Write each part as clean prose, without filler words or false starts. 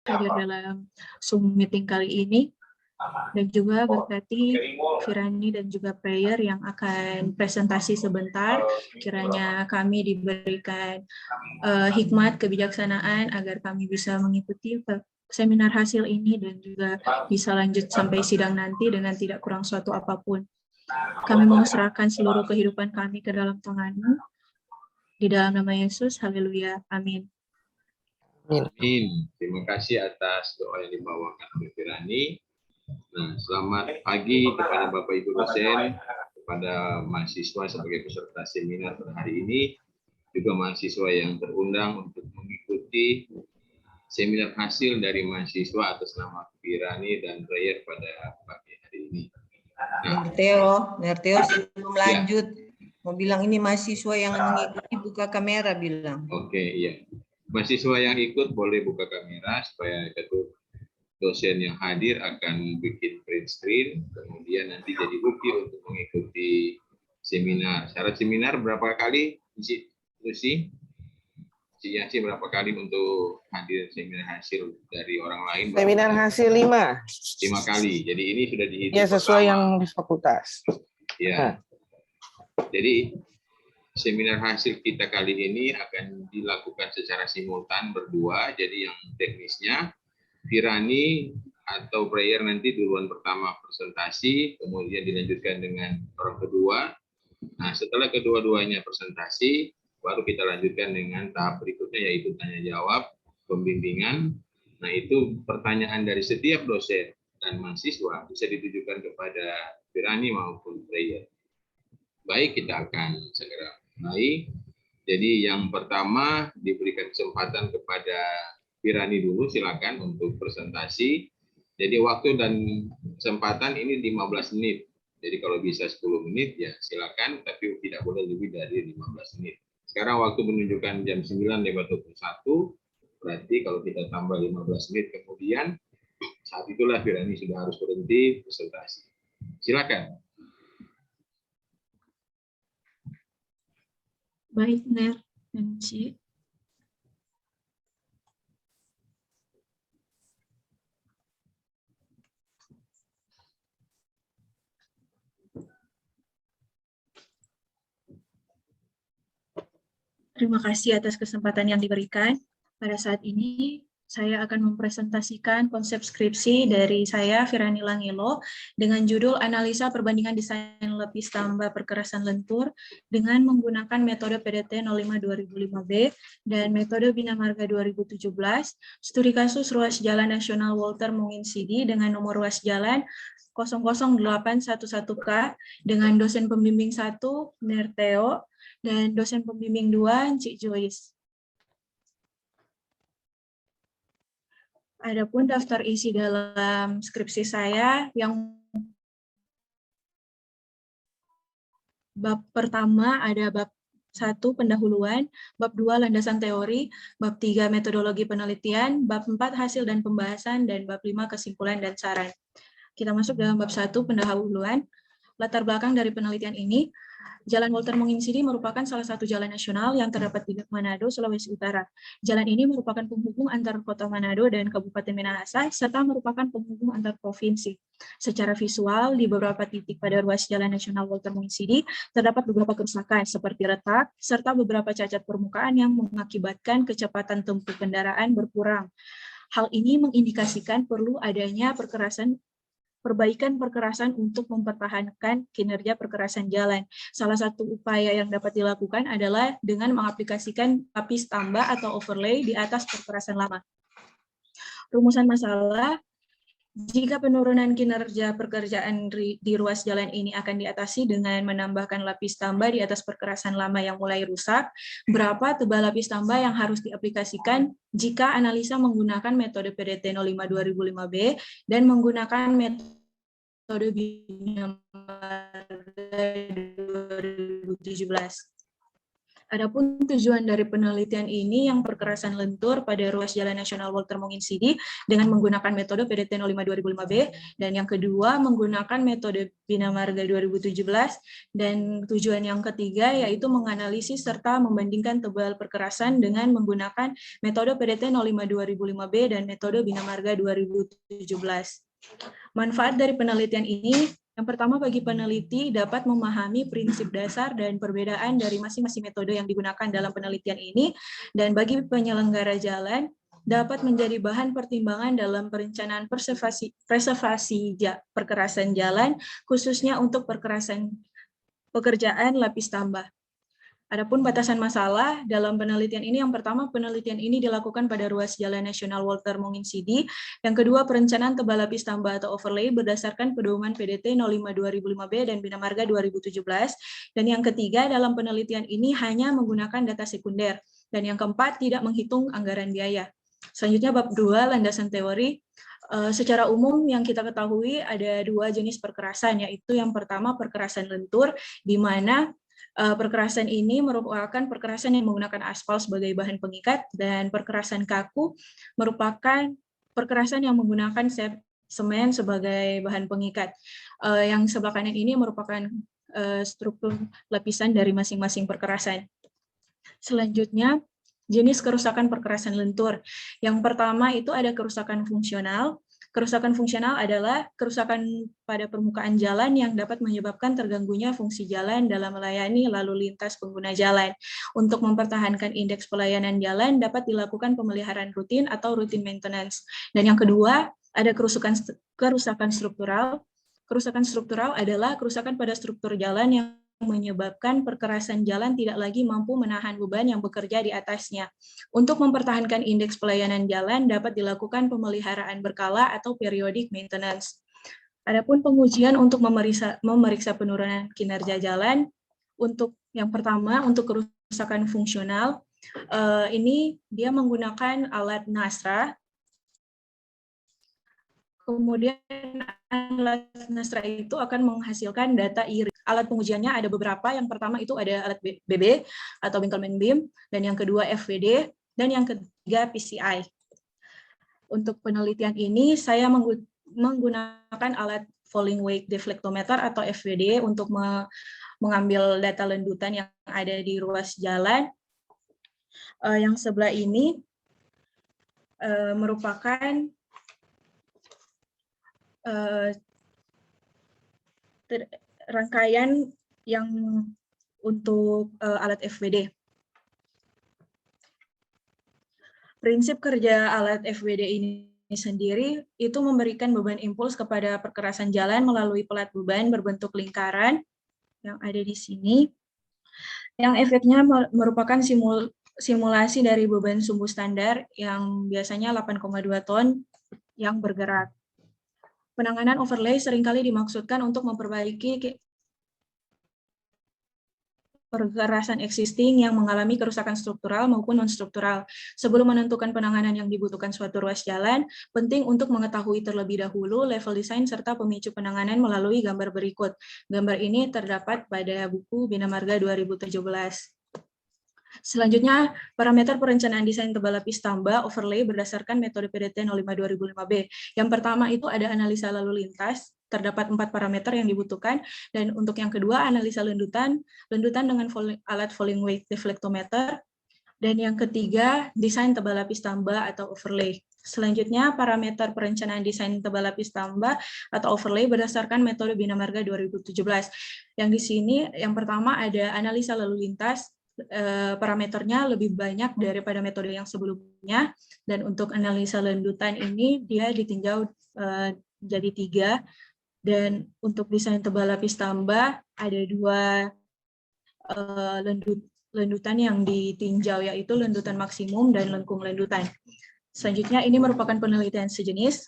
hadir dalam Zoom meeting kali ini, dan juga berkati Firani dan juga Prayer yang akan presentasi sebentar. Kiranya kami diberikan hikmat kebijaksanaan agar kami bisa mengikuti seminar hasil ini dan juga bisa lanjut sampai sidang nanti dengan tidak kurang suatu apapun. Kami mau serahkan seluruh kehidupan kami ke dalam tangan-Mu. Di dalam nama Yesus, haleluya, amin. Amin. Terima kasih atas doa yang dibawakan oleh Firani. Nah, selamat pagi kepada Bapak Ibu dosen, kepada mahasiswa sebagai peserta seminar pada hari ini, juga mahasiswa yang terundang untuk mengikuti seminar hasil dari mahasiswa atas nama Firani dan Prayer pada pagi hari ini. Nerteo sebelum lanjut, mau bilang ini mahasiswa yang mengikuti buka kamera bilang. Oke, iya. Mahasiswa yang ikut boleh buka kamera supaya ketua dosen yang hadir akan bikin print screen, kemudian nanti jadi bukti untuk mengikuti seminar. Syarat seminar berapa kali, Lucy? Cici berapa kali untuk hadir seminar hasil dari orang lain? Seminar hasil 5 kali. Jadi ini sudah dihitung. Ya, sesuai yang di fakultas. Ya. Jadi seminar hasil kita kali ini akan dilakukan secara simultan berdua. Jadi yang teknisnya Firani atau Prayer nanti duluan pertama presentasi, kemudian dilanjutkan dengan orang kedua. Nah, setelah kedua-duanya presentasi, baru kita lanjutkan dengan tahap berikutnya, yaitu tanya jawab, pembimbingan. Nah, itu pertanyaan dari setiap dosen dan mahasiswa bisa ditujukan kepada Firani maupun Prayer. Baik, kita akan segera mulai. Jadi yang pertama diberikan kesempatan kepada Firani dulu, silakan untuk presentasi. Jadi waktu dan kesempatan ini 15 menit. Jadi kalau bisa 10 menit ya silakan, tapi tidak boleh lebih dari 15 menit. Sekarang waktu menunjukkan jam 9:21, berarti kalau kita tambah 15 menit kemudian, saat itulah Firani sudah harus berhenti presentasi. Silakan. Baik, Ner dan Ci. Terima kasih atas kesempatan yang diberikan. Pada saat ini, saya akan mempresentasikan konsep skripsi dari saya, Firani Langelo, dengan judul Analisa Perbandingan Desain Lapis Tambah Perkerasan Lentur dengan menggunakan metode PDT 05-2005B dan metode Bina Marga 2017, studi kasus ruas jalan nasional Walter Monginsidi dengan nomor ruas jalan 00811K dengan dosen pembimbing 1, Nerteo, dan dosen pembimbing 2, Cik Joyce. Adapun daftar isi dalam skripsi saya yang bab pertama ada bab 1 pendahuluan, bab 2 landasan teori, bab 3 metodologi penelitian, bab 4 hasil dan pembahasan, dan bab 5 kesimpulan dan saran. Kita masuk dalam bab 1 pendahuluan. Latar belakang dari penelitian ini, Jalan Walter Monginsidi merupakan salah satu jalan nasional yang terdapat di Manado, Sulawesi Utara. Jalan ini merupakan penghubung antar kota Manado dan Kabupaten Minahasa, serta merupakan penghubung antar provinsi. Secara visual, di beberapa titik pada ruas jalan nasional Walter Monginsidi, terdapat beberapa kerusakan seperti retak, serta beberapa cacat permukaan yang mengakibatkan kecepatan tempuh kendaraan berkurang. Hal ini mengindikasikan perlu adanya perbaikan perkerasan untuk mempertahankan kinerja perkerasan jalan. Salah satu upaya yang dapat dilakukan adalah dengan mengaplikasikan lapis tambah atau overlay di atas perkerasan lama. Rumusan masalah, jika penurunan kinerja pekerjaan di ruas jalan ini akan diatasi dengan menambahkan lapis tambah di atas perkerasan lama yang mulai rusak, berapa tebal lapis tambah yang harus diaplikasikan jika analisa menggunakan metode PDT 05-2005B dan menggunakan metode Bina Marga 2017. Adapun tujuan dari penelitian ini yang perkerasan lentur pada ruas Jalan Nasional Walter Monginsidi dengan menggunakan metode PDT 05 2005B, dan yang kedua menggunakan metode Bina Marga 2017, dan tujuan yang ketiga yaitu menganalisis serta membandingkan tebal perkerasan dengan menggunakan metode PDT 05 2005B dan metode Bina Marga 2017. Manfaat dari penelitian ini, yang pertama, bagi peneliti dapat memahami prinsip dasar dan perbedaan dari masing-masing metode yang digunakan dalam penelitian ini, dan bagi penyelenggara jalan dapat menjadi bahan pertimbangan dalam perencanaan preservasi perkerasan jalan, khususnya untuk pekerjaan lapis tambah. Adapun batasan masalah dalam penelitian ini, yang pertama, penelitian ini dilakukan pada ruas Jalan Nasional Walter Monginsidi. Yang kedua, perencanaan tebal lapis tambah atau overlay berdasarkan pedoman PDT 05-2005B dan Bina Marga 2017. Dan yang ketiga, dalam penelitian ini hanya menggunakan data sekunder. Dan yang keempat, tidak menghitung anggaran biaya. Selanjutnya, bab 2, landasan teori. Secara umum yang kita ketahui ada dua jenis perkerasan, yaitu yang pertama perkerasan lentur, di mana perkerasan ini merupakan perkerasan yang menggunakan aspal sebagai bahan pengikat, dan perkerasan kaku merupakan perkerasan yang menggunakan semen sebagai bahan pengikat. Yang sebelah kanan ini merupakan struktur lapisan dari masing-masing perkerasan. Selanjutnya, jenis kerusakan perkerasan lentur. Yang pertama itu ada kerusakan fungsional. Kerusakan fungsional adalah kerusakan pada permukaan jalan yang dapat menyebabkan terganggunya fungsi jalan dalam melayani lalu lintas pengguna jalan. Untuk mempertahankan indeks pelayanan jalan dapat dilakukan pemeliharaan rutin atau routine maintenance. Dan yang kedua, ada kerusakan struktural. Kerusakan struktural adalah kerusakan pada struktur jalan yang menyebabkan perkerasan jalan tidak lagi mampu menahan beban yang bekerja di atasnya. Untuk mempertahankan indeks pelayanan jalan dapat dilakukan pemeliharaan berkala atau periodic maintenance. Adapun pengujian untuk memeriksa penurunan kinerja jalan, untuk yang pertama untuk kerusakan fungsional, ini dia menggunakan alat NASRA. Kemudian alat NASRA itu akan menghasilkan data iris. Alat pengujiannya ada beberapa. Yang pertama itu ada alat BB atau Winkelmann beam, dan yang kedua FWD, dan yang ketiga PCI. Untuk penelitian ini saya menggunakan alat falling weight deflectometer atau FWD untuk mengambil data lendutan yang ada di ruas jalan. Yang sebelah ini merupakan rangkaian yang untuk alat FWD. Prinsip kerja alat FWD ini sendiri itu memberikan beban impuls kepada perkerasan jalan melalui pelat beban berbentuk lingkaran yang ada di sini, yang efeknya merupakan simulasi dari beban sumbu standar yang biasanya 8,2 ton yang bergerak. Penanganan overlay seringkali dimaksudkan untuk memperbaiki perkerasan existing yang mengalami kerusakan struktural maupun non-struktural. Sebelum menentukan penanganan yang dibutuhkan suatu ruas jalan, penting untuk mengetahui terlebih dahulu level desain serta pemicu penanganan melalui gambar berikut. Gambar ini terdapat pada buku Bina Marga 2017. Selanjutnya, parameter perencanaan desain tebal lapis tambah overlay berdasarkan metode PDT 05-2005B. Yang pertama itu ada analisa lalu lintas, terdapat 4 parameter yang dibutuhkan, dan untuk yang kedua analisa lendutan dengan alat falling weight deflectometer, dan yang ketiga desain tebal lapis tambah atau overlay. Selanjutnya, parameter perencanaan desain tebal lapis tambah atau overlay berdasarkan metode Bina Marga 2017. Yang di sini yang pertama ada analisa lalu lintas, parameternya lebih banyak daripada metode yang sebelumnya, dan untuk analisa lendutan ini dia ditinjau jadi 3, dan untuk desain tebal lapis tambah ada 2 lendutan yang ditinjau, yaitu lendutan maksimum dan lengkung lendutan. Selanjutnya ini merupakan penelitian sejenis,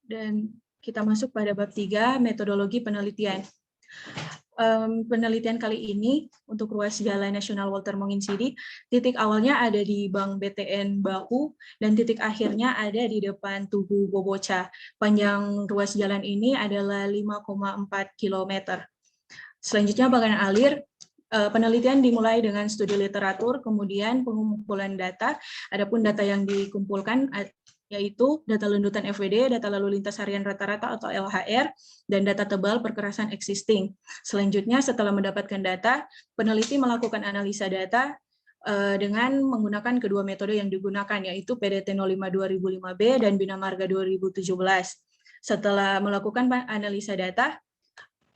dan kita masuk pada bab 3, metodologi penelitian. Penelitian kali ini untuk ruas Jalan Nasional Walter Monginsidi, titik awalnya ada di Bank BTN Bahu dan titik akhirnya ada di depan Tugu Boboca. Panjang ruas jalan ini adalah 5,4 km. Selanjutnya bagan alir, penelitian dimulai dengan studi literatur, kemudian pengumpulan data. Adapun data yang dikumpulkan yaitu data lanjutan FWD, data lalu lintas harian rata-rata atau LHR, dan data tebal perkerasan existing. Selanjutnya, setelah mendapatkan data, peneliti melakukan analisa data dengan menggunakan kedua metode yang digunakan, yaitu PDT 05-2005B dan Bina Marga 2017. Setelah melakukan analisa data,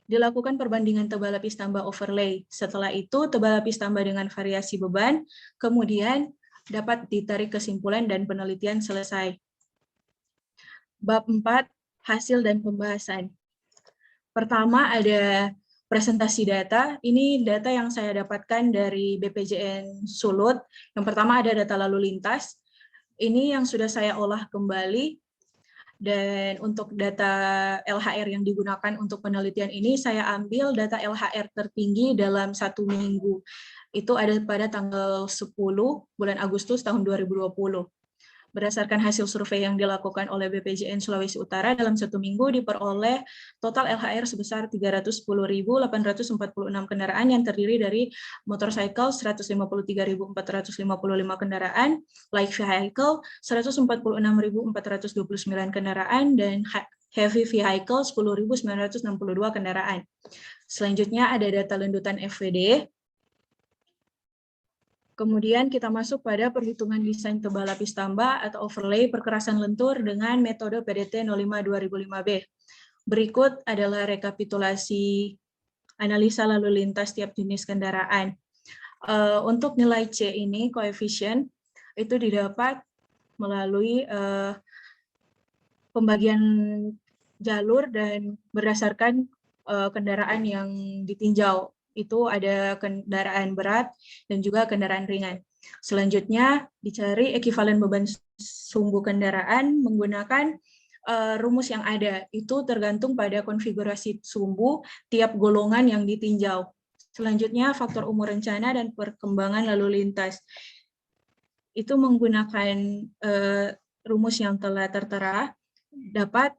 dilakukan perbandingan tebal lapis tambah overlay. Setelah itu, tebal lapis tambah dengan variasi beban, kemudian dapat ditarik kesimpulan dan penelitian selesai. Bab 4, hasil dan pembahasan. Pertama ada presentasi data. Ini data yang saya dapatkan dari BPJN Sulut. Yang pertama ada data lalu lintas. Ini yang sudah saya olah kembali. Dan untuk data LHR yang digunakan untuk penelitian ini, saya ambil data LHR tertinggi dalam 1 minggu. Itu ada pada tanggal 10 bulan Agustus tahun 2020. Berdasarkan hasil survei yang dilakukan oleh BPJN Sulawesi Utara, dalam 1 minggu diperoleh total LHR sebesar 310.846 kendaraan yang terdiri dari motorcycle 153.455 kendaraan, light vehicle 146.429 kendaraan, dan heavy vehicle 10.962 kendaraan. Selanjutnya ada data lanjutan FWD. Kemudian kita masuk pada perhitungan desain tebal lapis tambah atau overlay perkerasan lentur dengan metode PDT 05-2005B. Berikut adalah rekapitulasi analisa lalu lintas tiap jenis kendaraan. Untuk nilai C ini, koefisien, itu didapat melalui pembagian jalur dan berdasarkan kendaraan yang ditinjau. Itu ada kendaraan berat dan juga kendaraan ringan. Selanjutnya dicari ekivalen beban sumbu kendaraan menggunakan rumus yang ada. Itu tergantung pada konfigurasi sumbu tiap golongan yang ditinjau. Selanjutnya faktor umur rencana dan perkembangan lalu lintas. Itu menggunakan rumus yang telah tertera, dapat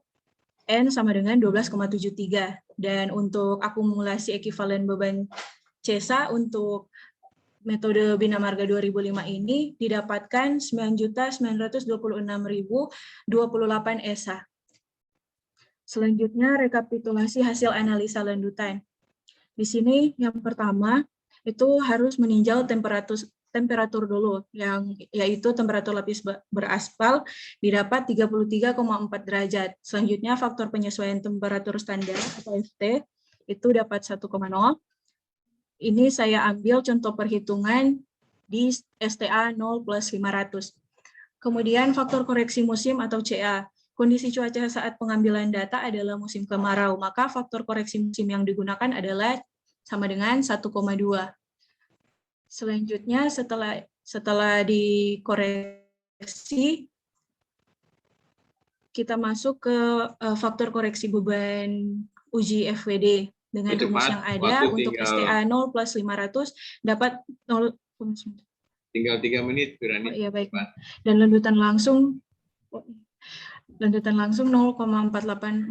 N sama dengan 12,73. Dan untuk akumulasi ekivalen beban CESA untuk metode Bina Marga 2005 ini didapatkan 9.926.028 ESA. Selanjutnya rekapitulasi hasil analisa lanjutan. Di sini yang pertama itu harus meninjau temperatur dulu, yaitu temperatur lapis beraspal didapat 33,4 derajat. Selanjutnya faktor penyesuaian temperatur standar atau FT itu dapat 1,0. Ini saya ambil contoh perhitungan di STA 0 plus 500. Kemudian faktor koreksi musim atau CA. Kondisi cuaca saat pengambilan data adalah musim kemarau, maka faktor koreksi musim yang digunakan adalah sama dengan 1,2. Selanjutnya setelah dikoreksi, kita masuk ke faktor koreksi beban uji FWD dengan rumus yang ada. Untuk STA 0 plus 500 dapat 0. Tinggal 3 menit, Pirani. Oh, iya, baik. Dan lanjutan langsung 0,48408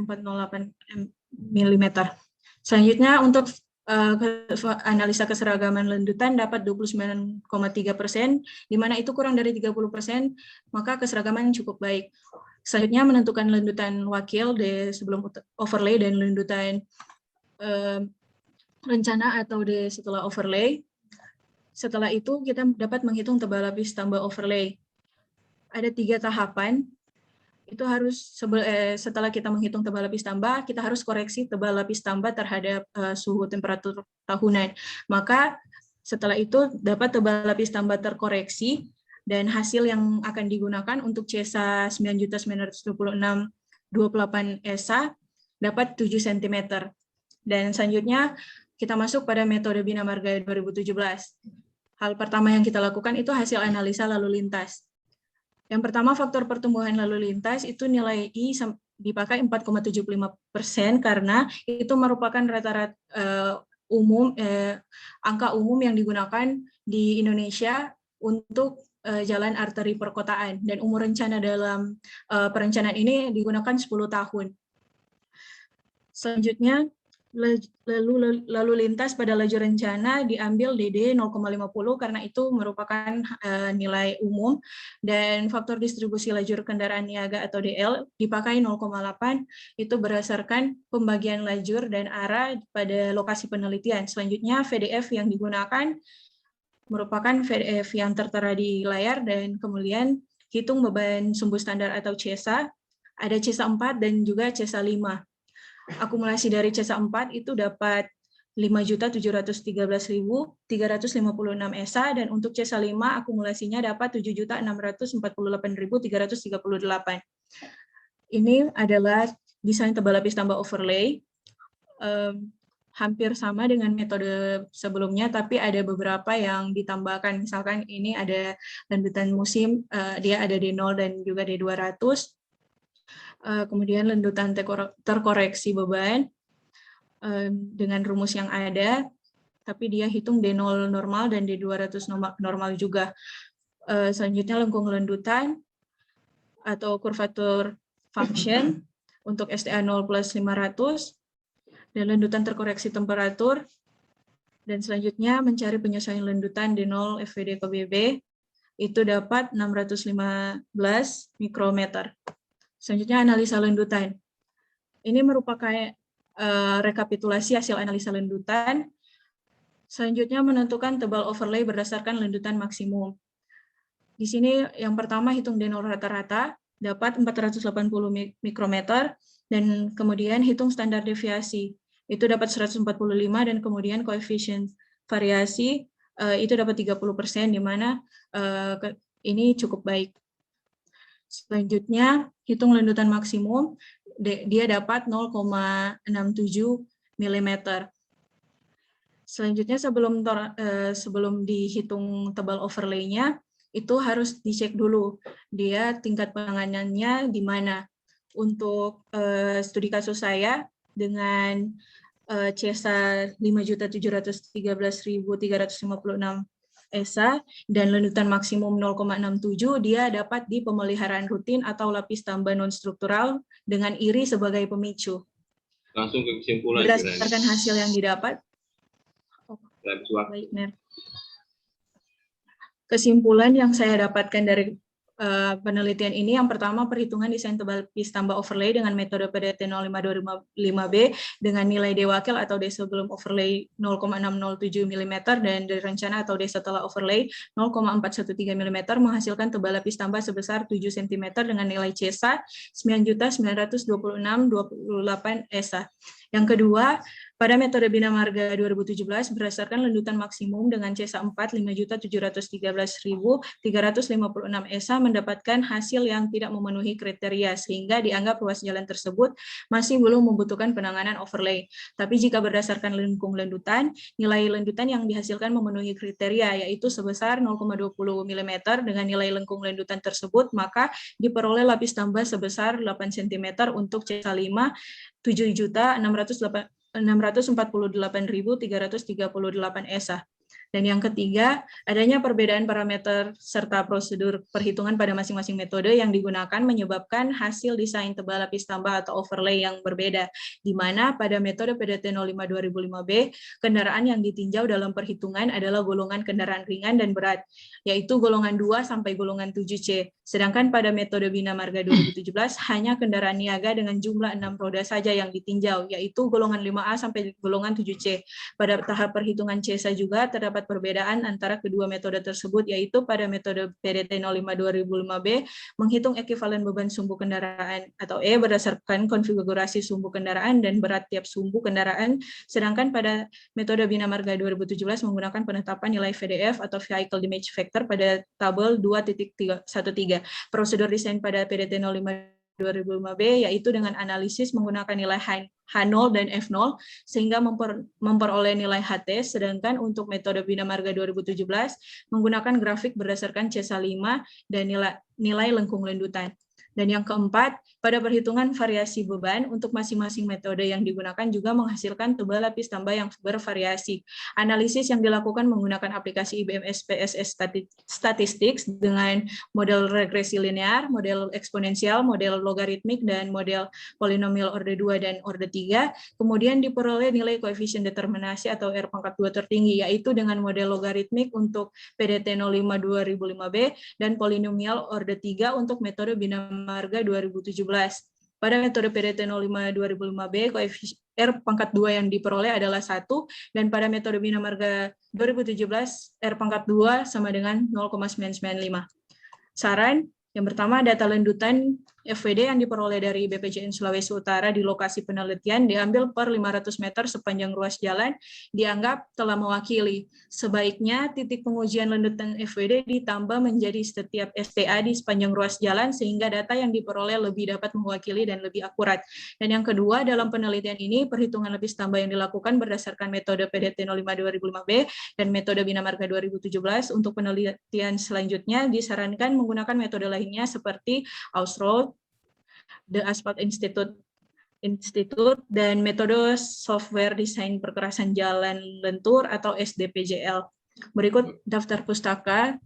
mm. Selanjutnya untuk analisa keseragaman lanjutan dapat 29,3%, di mana itu kurang dari 30%, maka keseragaman cukup baik. Selanjutnya menentukan lanjutan wakil sebelum overlay dan lanjutan rencana atau setelah overlay. Setelah itu kita dapat menghitung tebal lapis tambah overlay. Ada 3 tahapan. Itu harus setelah kita menghitung tebal lapis tambah, kita harus koreksi tebal lapis tambah terhadap suhu temperatur tahunan. Maka setelah itu dapat tebal lapis tambah terkoreksi dan hasil yang akan digunakan untuk CESA 9.926.28 ESA dapat 7 cm. Dan selanjutnya kita masuk pada metode Bina Marga 2017. Hal pertama yang kita lakukan itu hasil analisa lalu lintas. Yang pertama, faktor pertumbuhan lalu lintas itu nilai I dipakai 4,75% karena itu merupakan rata-rata angka umum yang digunakan di Indonesia untuk jalan arteri perkotaan, dan umur rencana dalam perencanaan ini digunakan 10 tahun. Selanjutnya, Lalu lintas pada lajur rencana diambil DD 0,50 karena itu merupakan nilai umum, dan faktor distribusi lajur kendaraan niaga atau DL dipakai 0,8, itu berdasarkan pembagian lajur dan arah pada lokasi penelitian. Selanjutnya VDF yang digunakan merupakan VDF yang tertera di layar, dan kemudian hitung beban sumbu standar atau CESA, ada CESA 4 dan juga CESA 5. Akumulasi dari CESA 4 itu dapat 5.713.356 ESA, dan untuk CESA 5 akumulasinya dapat 7.648.338. Ini adalah desain tebal lapis tambah overlay. Hampir sama dengan metode sebelumnya, tapi ada beberapa yang ditambahkan. Misalkan ini ada landutan musim, dia ada D0 dan juga D200. Kemudian landutan terkoreksi beban dengan rumus yang ada, tapi dia hitung D0 normal dan D200 normal juga. Selanjutnya lengkung landutan atau kurvatur function untuk STA 0 plus 500, dan landutan terkoreksi temperatur, dan selanjutnya mencari penyesuaian landutan D0 FVD ke BB, itu dapat 615 mikrometer. Selanjutnya analisa landutan. Ini merupakan rekapitulasi hasil analisa landutan. Selanjutnya menentukan tebal overlay berdasarkan landutan maksimum. Di sini yang pertama hitung D0 rata-rata, dapat 480 mikrometer, dan kemudian hitung standar deviasi, itu dapat 145, dan kemudian koefisien variasi itu dapat 30%, di mana ini cukup baik. Selanjutnya, hitung landutan maksimum, dia dapat 0,67 mm. Selanjutnya, sebelum dihitung tebal overlay-nya, itu harus dicek dulu, dia tingkat penanganannya di mana. Untuk studi kasus saya, dengan CESA 5.713.356 ESA dan landutan maksimum 0,67, dia dapat di pemeliharaan rutin atau lapis tambah non-struktural dengan IRI sebagai pemicu. Langsung ke kesimpulan. Berdasarkan hasil yang didapat, kesimpulan yang saya dapatkan dari penelitian ini, yang pertama perhitungan desain tebal lapis tambah overlay dengan metode PDT 0525B dengan nilai D wakil atau D sebelum overlay 0,607 mm dan D rencana atau D setelah overlay 0,413 mm menghasilkan tebal lapis tambah sebesar 7 cm dengan nilai CESA 9.926.28 ESA. Yang kedua, pada metode Bina Marga 2017 berdasarkan landutan maksimum dengan CESA 4 5.713.356 ESA mendapatkan hasil yang tidak memenuhi kriteria sehingga dianggap ruas jalan tersebut masih belum membutuhkan penanganan overlay. Tapi jika berdasarkan lengkung landutan, nilai landutan yang dihasilkan memenuhi kriteria yaitu sebesar 0,20 mm dengan nilai lengkung landutan tersebut, maka diperoleh lapis tambah sebesar 8 cm untuk CESA 5 7.648.338 ESA. Dan yang ketiga, adanya perbedaan parameter serta prosedur perhitungan pada masing-masing metode yang digunakan menyebabkan hasil desain tebal lapis tambah atau overlay yang berbeda, di mana pada metode PDT 05-2005B, kendaraan yang ditinjau dalam perhitungan adalah golongan kendaraan ringan dan berat, yaitu golongan 2 sampai golongan 7C. Sedangkan pada metode Bina Marga 2017, hanya kendaraan niaga dengan jumlah 6 roda saja yang ditinjau, yaitu golongan 5A sampai golongan 7C. Pada tahap perhitungan CESA juga terdapat perbedaan antara kedua metode tersebut, yaitu pada metode PDT 05-2005B menghitung ekuivalen beban sumbu kendaraan atau E berdasarkan konfigurasi sumbu kendaraan dan berat tiap sumbu kendaraan, sedangkan pada metode Bina Marga 2017 menggunakan penetapan nilai VDF atau Vehicle Damage Factor pada tabel 2.13. Prosedur desain pada PDT 05-2005B yaitu dengan analisis menggunakan nilai H0 dan F0 sehingga memperoleh nilai HT, sedangkan untuk metode Bina Marga 2017 menggunakan grafik berdasarkan CESA 5 dan nilai lengkung landutan. Dan yang keempat, pada perhitungan variasi beban untuk masing-masing metode yang digunakan juga menghasilkan tebal lapis tambah yang bervariasi. Analisis yang dilakukan menggunakan aplikasi IBM SPSS Statistics dengan model regresi linear, model eksponensial, model logaritmik, dan model polinomial orde 2 dan orde 3. Kemudian diperoleh nilai koefisien determinasi atau R pangkat 2 tertinggi, yaitu dengan model logaritmik untuk PDT 05 2005B dan polinomial orde 3 untuk metode bina marga 2017. Pada metode PDT 05 2005B, koefisien R pangkat 2 yang diperoleh adalah 1, dan pada metode bina marga 2017, R pangkat 2 sama dengan 0,995. Saran, yang pertama, data lanjutan FWD yang diperoleh dari BPJN Sulawesi Utara di lokasi penelitian diambil per 500 meter sepanjang ruas jalan dianggap telah mewakili. Sebaiknya titik pengujian lanjutan FWD ditambah menjadi setiap STA di sepanjang ruas jalan sehingga data yang diperoleh lebih dapat mewakili dan lebih akurat. Dan yang kedua, dalam penelitian ini perhitungan lapis tambah yang dilakukan berdasarkan metode PDT 05 2005B dan metode bina marga 2017. Untuk penelitian selanjutnya disarankan menggunakan metode lainnya seperti Ausroad, The Asphalt Institute, dan metode software desain perkerasan jalan lentur atau SDPJL. Berikut daftar pustaka.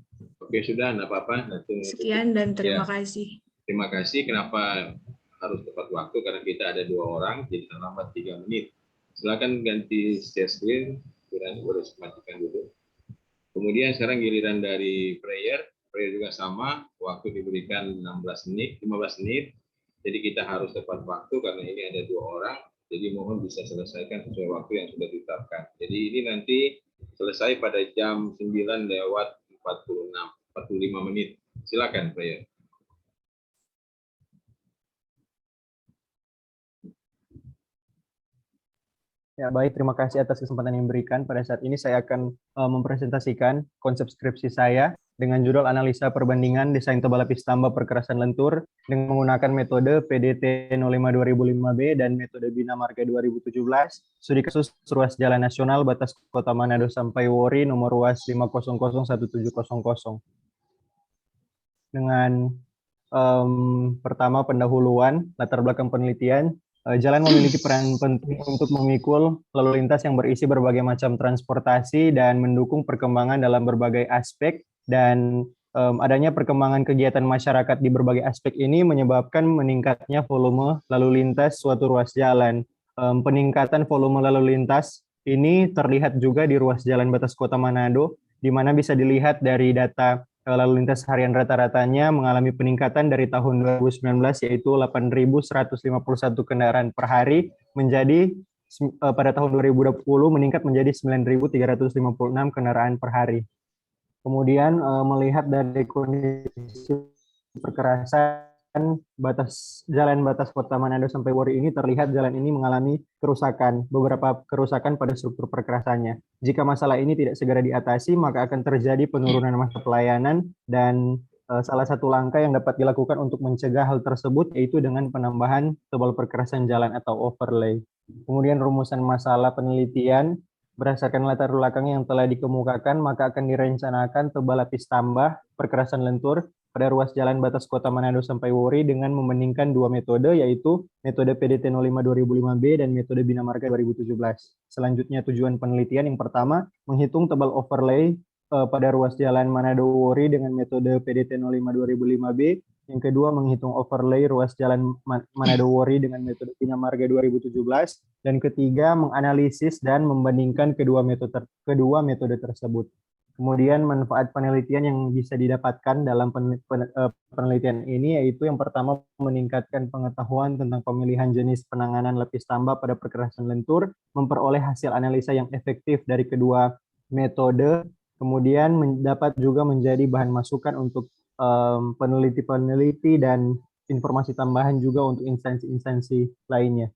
Oke, sudah, enggak apa-apa. Sekian dan terima kasih. Terima kasih. Kenapa harus tepat waktu? Karena kita ada 2 orang, jadi terlambat 3 menit. Silakan ganti share screen, boleh matikan dulu. Kemudian sekarang giliran dari prayer juga sama, waktu diberikan 15 menit. Jadi kita harus tepat waktu karena ini ada 2 orang. Jadi mohon bisa selesaikan sesuai waktu yang sudah ditetapkan. Jadi ini nanti selesai pada jam 9:45 menit. Silakan, prayer. Ya, baik, terima kasih atas kesempatan yang diberikan. Pada saat ini saya akan mempresentasikan konsep skripsi saya dengan judul analisa perbandingan desain tebal lapis tambah perkerasan lentur dengan menggunakan metode PDT 05 2005B dan metode bina marga 2017, studi kasus ruas jalan nasional batas Kota Manado sampai Wori nomor ruas 5001700. Dengan pertama pendahuluan, latar belakang penelitian. Jalan memiliki peran penting untuk memikul lalu lintas yang berisi berbagai macam transportasi dan mendukung perkembangan dalam berbagai aspek, dan adanya perkembangan kegiatan masyarakat di berbagai aspek ini menyebabkan meningkatnya volume lalu lintas suatu ruas jalan. Peningkatan volume lalu lintas ini terlihat juga di ruas jalan batas Kota Manado, di mana bisa dilihat dari data lalu lintas harian rata-ratanya mengalami peningkatan dari tahun 2019 yaitu 8.151 kendaraan per hari menjadi pada tahun 2020 meningkat menjadi 9.356 kendaraan per hari. Kemudian melihat dari kondisi perkerasan jalan batas Kota Manado sampai Wori ini, terlihat jalan ini mengalami beberapa kerusakan pada struktur perkerasannya. Jika masalah ini tidak segera diatasi, maka akan terjadi penurunan masa pelayanan, dan salah satu langkah yang dapat dilakukan untuk mencegah hal tersebut yaitu dengan penambahan tebal perkerasan jalan atau overlay. Kemudian rumusan masalah penelitian, berdasarkan latar belakang yang telah dikemukakan, maka akan direncanakan tebal lapis tambah perkerasan lentur pada ruas jalan batas Kota Manado sampai Wori dengan membandingkan 2 metode, yaitu metode PDT 05 2005B dan metode bina marga 2017. Selanjutnya tujuan penelitian yang pertama, menghitung tebal overlay pada ruas jalan Manado Wori dengan metode PDT 05 2005B. Yang kedua, menghitung overlay ruas jalan Manado Wori dengan metode bina marga 2017. Dan ketiga, menganalisis dan membandingkan kedua metode tersebut. Kemudian manfaat penelitian yang bisa didapatkan dalam penelitian ini yaitu yang pertama, meningkatkan pengetahuan tentang pemilihan jenis penanganan lapis tambah pada perkerasan lentur, memperoleh hasil analisa yang efektif dari kedua metode, kemudian dapat juga menjadi bahan masukan untuk peneliti-peneliti dan informasi tambahan juga untuk instansi-instansi lainnya.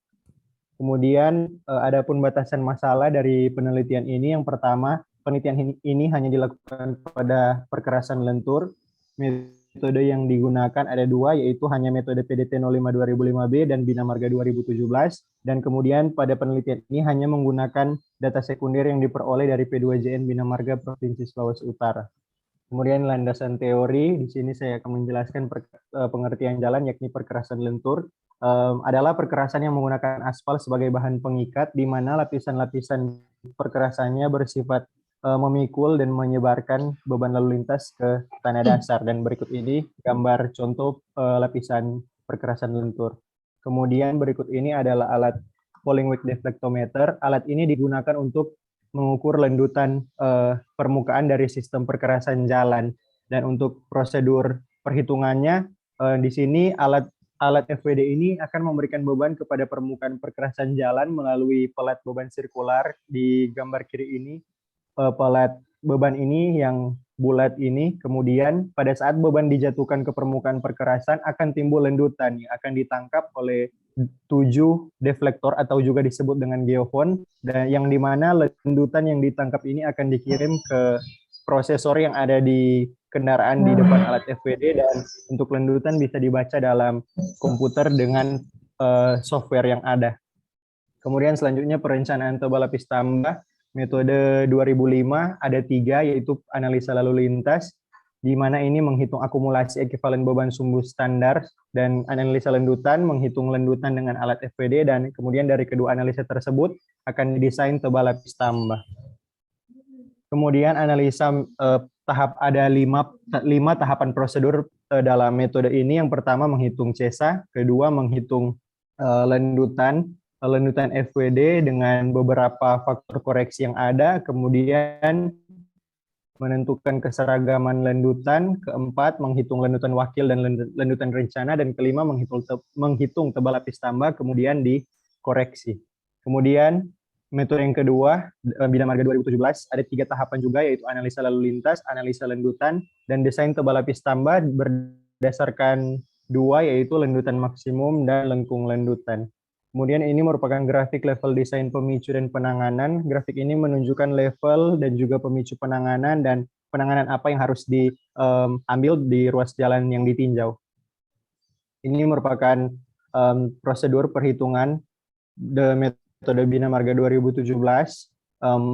Kemudian adapun batasan masalah dari penelitian ini, yang pertama, penelitian ini hanya dilakukan pada perkerasan lentur. Metode yang digunakan ada 2, yaitu hanya metode PDT 05 2005B dan bina marga 2017. Dan kemudian pada penelitian ini hanya menggunakan data sekunder yang diperoleh dari P2JN bina marga Provinsi Sulawesi Utara. Kemudian landasan teori, di sini saya akan menjelaskan pengertian jalan, yakni perkerasan lentur. Adalah perkerasan yang menggunakan aspal sebagai bahan pengikat, di mana lapisan-lapisan perkerasannya bersifat memikul dan menyebarkan beban lalu lintas ke tanah dasar. Dan berikut ini gambar contoh lapisan perkerasan lentur. Kemudian berikut ini adalah alat Falling Weight Deflectometer. Alat ini digunakan untuk mengukur lendutan permukaan dari sistem perkerasan jalan. Dan untuk prosedur perhitungannya, di sini alat FWD ini akan memberikan beban kepada permukaan perkerasan jalan melalui pelat beban sirkular di gambar kiri ini. Pelat beban ini yang bulat ini, kemudian pada saat beban dijatuhkan ke permukaan perkerasan akan timbul lendutan yang akan ditangkap oleh 7 deflektor atau juga disebut dengan geofon, dan yang dimana lendutan yang ditangkap ini akan dikirim ke prosesor yang ada di kendaraan di depan alat FWD, dan untuk lendutan bisa dibaca dalam komputer dengan software yang ada. Kemudian selanjutnya perencanaan tebal lapis tambah. Metode 2005 ada 3, yaitu analisa lalu lintas, di mana ini menghitung akumulasi ekuivalen beban sumbu standar, dan analisa lendutan, menghitung lendutan dengan alat FWD, dan kemudian dari kedua analisa tersebut akan didesain tebal lapis tambah. Kemudian analisa ada 5 tahapan prosedur dalam metode ini. Yang pertama menghitung CESA, kedua menghitung lendutan FWD dengan beberapa faktor koreksi yang ada, kemudian menentukan keseragaman lendutan, keempat menghitung lendutan wakil dan lendutan rencana, dan kelima menghitung tebal lapis tambah kemudian dikoreksi. Kemudian metode yang kedua, Bina Marga 2017, ada 3 tahapan juga, yaitu analisa lalu lintas, analisa lendutan, dan desain tebal lapis tambah berdasarkan 2, yaitu lendutan maksimum dan lengkung lendutan. Kemudian ini merupakan grafik level desain pemicu dan penanganan. Grafik ini menunjukkan level dan juga pemicu penanganan dan penanganan apa yang harus diambil di ruas jalan yang ditinjau. Ini merupakan prosedur perhitungan metode Bina Marga 2017.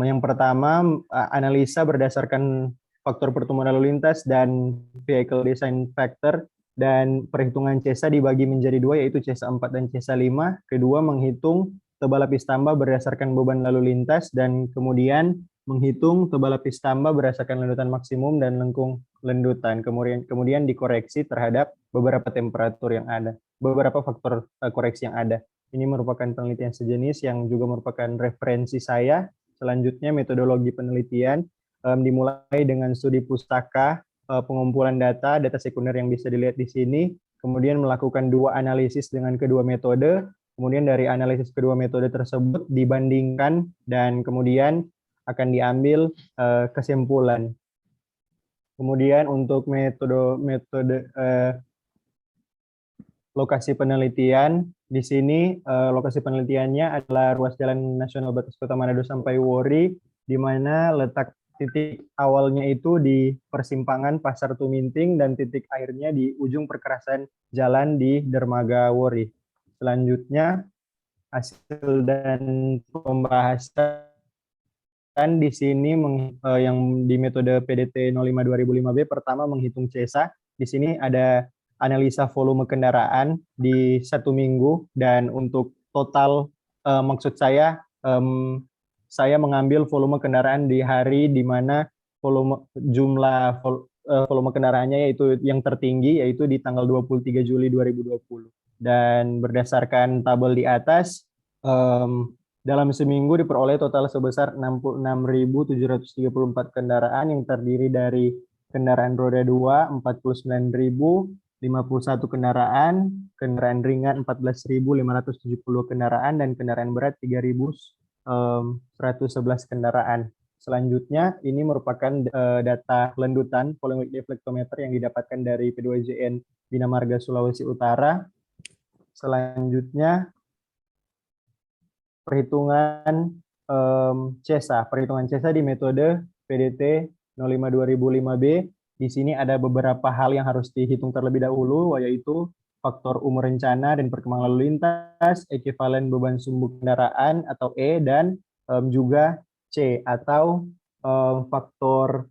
Yang pertama, analisa berdasarkan faktor pertumbuhan lalu lintas dan vehicle design factor, dan perhitungan CESA dibagi menjadi 2, yaitu CESA 4 dan CESA 5. Kedua, menghitung tebal lapis tambah berdasarkan beban lalu lintas, dan kemudian menghitung tebal lapis tambah berdasarkan lendutan maksimum dan lengkung lendutan. Kemudian dikoreksi terhadap beberapa temperatur yang ada, beberapa faktor koreksi yang ada. Ini merupakan penelitian sejenis yang juga merupakan referensi saya. Selanjutnya metodologi penelitian dimulai dengan studi pustaka, pengumpulan data sekunder yang bisa dilihat di sini, kemudian melakukan 2 analisis dengan kedua metode, kemudian dari analisis kedua metode tersebut dibandingkan, dan kemudian akan diambil kesimpulan. Kemudian untuk metode lokasi penelitian, di sini lokasi penelitiannya adalah ruas Jalan Nasional Batas Kota Manado sampai Wori, di mana letak titik awalnya itu di persimpangan Pasar Tuminting dan titik akhirnya di ujung perkerasan jalan di Dermaga Wori. Selanjutnya, hasil dan pembahasan di sini yang di metode PDT 05 2005B, pertama menghitung CESA. Di sini ada analisa volume kendaraan di 1 minggu, dan untuk total maksud saya mengambil volume kendaraan di hari di mana jumlah volume kendaraannya yaitu yang tertinggi, yaitu di tanggal 23 Juli 2020. Dan berdasarkan tabel di atas, dalam seminggu diperoleh total sebesar 66.734 kendaraan yang terdiri dari kendaraan roda 2 49.051 kendaraan, kendaraan ringan 14.570 kendaraan, dan kendaraan berat 3.111 kendaraan. Selanjutnya, ini merupakan data lendutan Falling Weight Deflectometer yang didapatkan dari P2JN Bina Marga Sulawesi Utara. Selanjutnya, perhitungan CESA. Perhitungan CESA di metode PDT 05 2005B. Di sini ada beberapa hal yang harus dihitung terlebih dahulu, yaitu faktor umur rencana dan perkembangan lalu lintas, ekuivalen beban sumbu kendaraan atau E, dan juga C atau faktor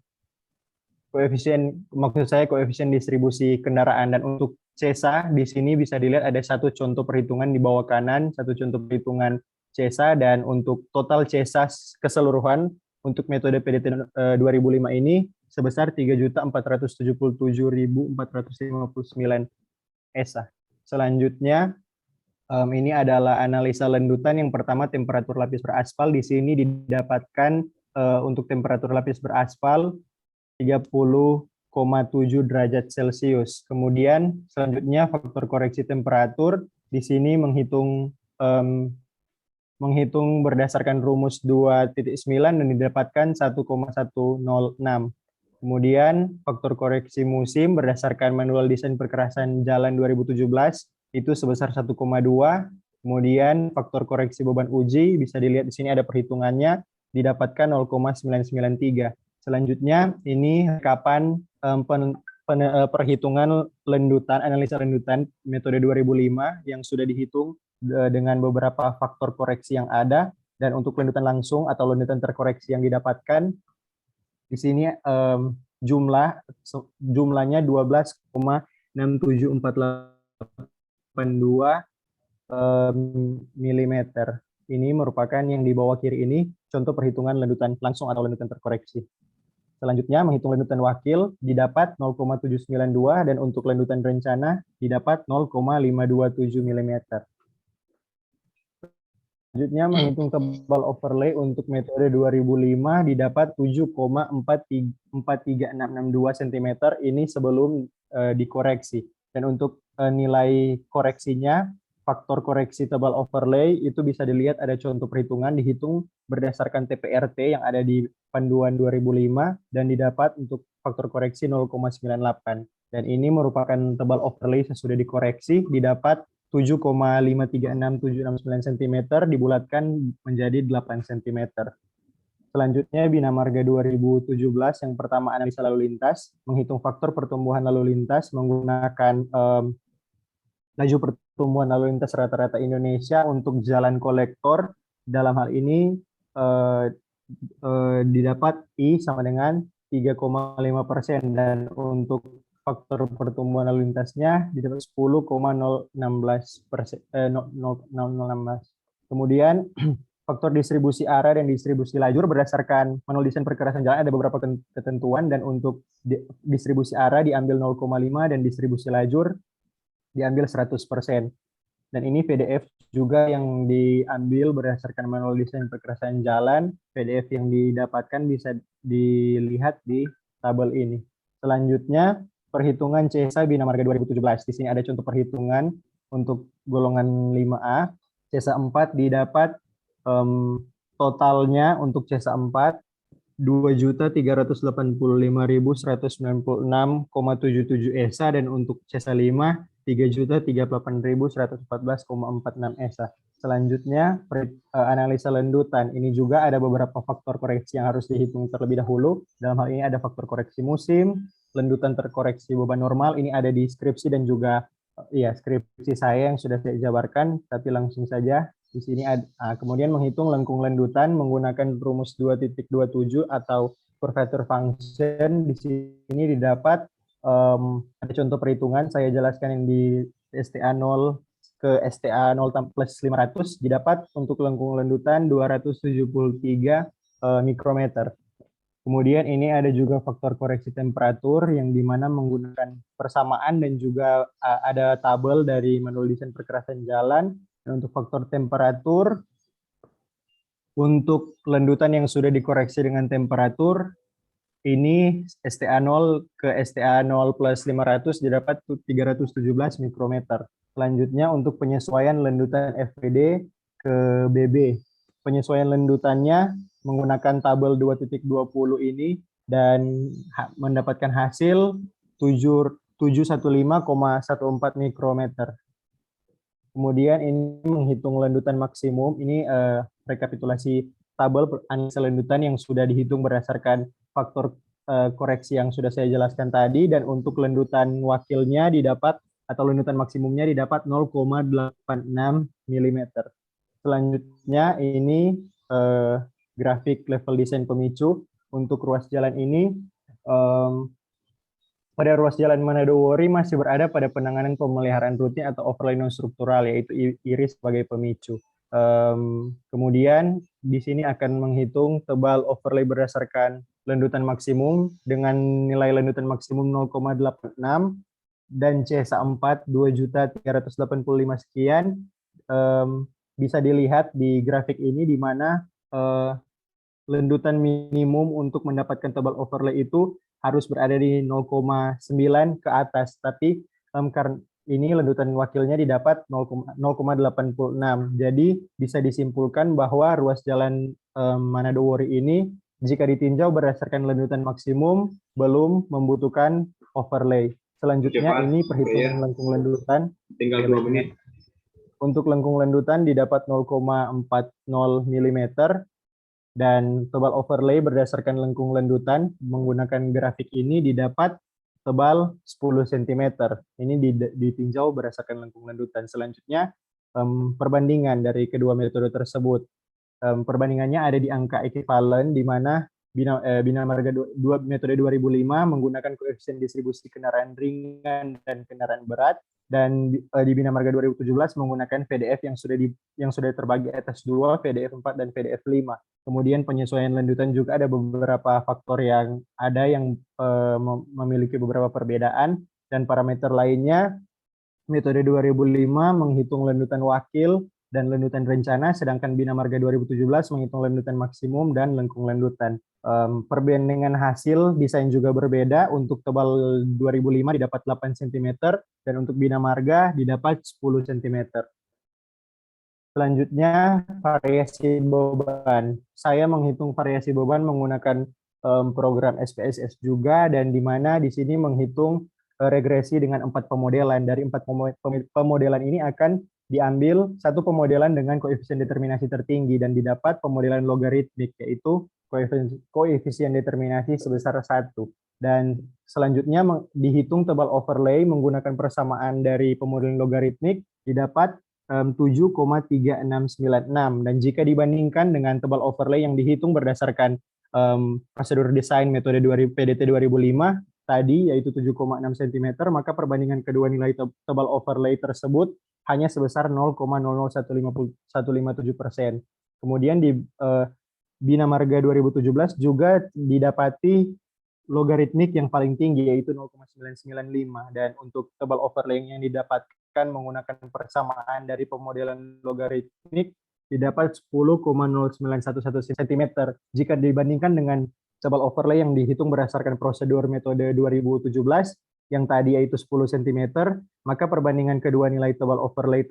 maksud saya koefisien distribusi kendaraan. Dan untuk CESA di sini bisa dilihat ada satu contoh perhitungan di bawah kanan, satu contoh perhitungan CESA, dan untuk total CESA keseluruhan untuk metode PDT 2005 ini sebesar 3.477.459 ESA. Selanjutnya ini adalah analisa lendutan. Yang pertama temperatur lapis beraspal. Di sini didapatkan untuk temperatur lapis beraspal 30,7 derajat Celcius. Kemudian selanjutnya faktor koreksi temperatur. Di sini menghitung berdasarkan rumus 2.9 dan didapatkan 1,106. Kemudian faktor koreksi musim berdasarkan manual desain perkerasan jalan 2017 itu sebesar 1,2. Kemudian faktor koreksi beban uji bisa dilihat di sini ada perhitungannya, didapatkan 0,993. Selanjutnya ini rekapan perhitungan lendutan, analisa lendutan metode 2005 yang sudah dihitung dengan beberapa faktor koreksi yang ada. Dan untuk lendutan langsung atau lendutan terkoreksi yang didapatkan di sini jumlahnya 12,674882 mm. Ini merupakan yang di bawah kiri ini contoh perhitungan lendutan langsung atau lendutan terkoreksi. Selanjutnya menghitung lendutan wakil didapat 0,792 dan untuk lendutan rencana didapat 0,527 mm. Selanjutnya menghitung tebal overlay untuk metode 2005 didapat 7,43662 cm ini sebelum dikoreksi. Dan untuk nilai koreksinya, faktor koreksi tebal overlay itu bisa dilihat ada contoh perhitungan dihitung berdasarkan TPRT yang ada di panduan 2005 dan didapat untuk faktor koreksi 0,98. Dan ini merupakan tebal overlay sesudah dikoreksi didapat 7,536769 cm dibulatkan menjadi 8 cm. Selanjutnya Bina Marga 2017 yang pertama analisa lalu lintas, menghitung faktor pertumbuhan lalu lintas menggunakan laju pertumbuhan lalu lintas rata-rata Indonesia untuk jalan kolektor. Dalam hal ini didapat I sama dengan 3,5% dan untuk faktor pertumbuhan lalu lintasnya didapat 10,016%. Kemudian faktor distribusi arah dan distribusi lajur berdasarkan manual desain perkerasan jalan ada beberapa ketentuan dan untuk distribusi arah diambil 0,5 dan distribusi lajur diambil 100%. Dan ini PDF juga yang diambil berdasarkan manual desain perkerasan jalan. PDF yang didapatkan bisa dilihat di tabel ini. Selanjutnya perhitungan CESA Bina Marga 2017. Di sini ada contoh perhitungan untuk golongan 5A. CESA 4 didapat totalnya untuk CESA 4 2.385.196,77 ESA dan untuk CESA 5 3.038.114,46 ESA. Selanjutnya analisa lendutan. Ini juga ada beberapa faktor koreksi yang harus dihitung terlebih dahulu. Dalam hal ini ada faktor koreksi musim, lendutan terkoreksi beban normal. Ini ada di skripsi dan juga skripsi saya yang sudah saya jabarkan, tapi langsung saja di sini ada. Kemudian menghitung lengkung lendutan menggunakan rumus 2.27 atau curvature function. Di sini didapat ada contoh perhitungan, saya jelaskan yang di STA 0 ke STA 0 plus 500 didapat untuk lengkung lendutan 273 mikrometer. Kemudian ini ada juga faktor koreksi temperatur yang dimana menggunakan persamaan dan juga ada tabel dari manual desain perkerasan jalan. Dan untuk faktor temperatur, untuk lendutan yang sudah dikoreksi dengan temperatur, ini STA 0 ke STA 0 plus 500 didapat 317 mikrometer. Selanjutnya untuk penyesuaian lendutan FPD ke BB. Penyesuaian lendutannya menggunakan tabel 2.20 ini dan mendapatkan hasil 715,14 mikrometer. Kemudian ini menghitung lendutan maksimum, ini rekapitulasi tabel analisa lendutan yang sudah dihitung berdasarkan faktor koreksi yang sudah saya jelaskan tadi, dan untuk lendutan wakilnya didapat atau lendutan maksimumnya didapat 0,86 mm. Selanjutnya ini grafik level desain pemicu. Untuk ruas jalan ini pada ruas jalan Manado-Wori masih berada pada penanganan pemeliharaan rutin atau overlay non-struktural, yaitu iris sebagai pemicu. Kemudian di sini akan menghitung tebal overlay berdasarkan lendutan maksimum dengan nilai lendutan maksimum 0,86 dan CSA4 2.385 sekian. Bisa dilihat di grafik ini di mana lendutan minimum untuk mendapatkan tebal overlay itu harus berada di 0,9 ke atas, tapi karena ini lendutan wakilnya didapat 0,86. Jadi bisa disimpulkan bahwa ruas jalan Manado-Wori ini jika ditinjau berdasarkan lendutan maksimum belum membutuhkan overlay. Selanjutnya Cepat, ini perhitungan lengkung lendutan. Tinggal 2 menit. Untuk lengkung lendutan didapat 0,40 mm dan tebal overlay berdasarkan lengkung lendutan menggunakan grafik ini didapat tebal 10 cm. Ini ditinjau berdasarkan lengkung lendutan. Selanjutnya perbandingan dari kedua metode tersebut. Perbandingannya ada di angka ekivalen di mana Bina Marga metode 2005 menggunakan koefisien distribusi kendaraan ringan dan kendaraan berat, dan di Bina Marga 2017 menggunakan VDF yang sudah terbagi atas 2, VDF 4 dan VDF 5. Kemudian penyesuaian lendutan juga ada beberapa faktor yang memiliki beberapa perbedaan, dan parameter lainnya metode 2005 menghitung lendutan wakil dan lendutan rencana, sedangkan Bina Marga 2017 menghitung lendutan maksimum dan lengkung lendutan. Perbandingan hasil desain juga berbeda. Untuk tebal 2005 didapat 8 cm dan untuk Bina Marga didapat 10 cm. Selanjutnya variasi beban. Saya menghitung variasi beban menggunakan program SPSS juga, dan di mana di sini menghitung regresi dengan 4 pemodelan. Dari 4 pemodelan ini akan diambil satu pemodelan dengan koefisien determinasi tertinggi dan didapat pemodelan logaritmik, yaitu koefisien determinasi sebesar 1. Dan selanjutnya dihitung tebal overlay menggunakan persamaan dari pemodelan logaritmik didapat 7,3696, dan jika dibandingkan dengan tebal overlay yang dihitung berdasarkan prosedur desain metode PDT 2005 tadi, yaitu 7,6 cm, maka perbandingan kedua nilai tebal overlay tersebut hanya sebesar 0,00157%. Kemudian di Bina Marga 2017 juga didapati logaritmik yang paling tinggi, yaitu 0,995, dan untuk tebal overlay yang didapatkan menggunakan persamaan dari pemodelan logaritmik didapat 10,0911 cm. Jika dibandingkan dengan tebal overlay yang dihitung berdasarkan prosedur metode 2017 yang tadi yaitu 10 cm, maka perbandingan kedua nilai tebal overlay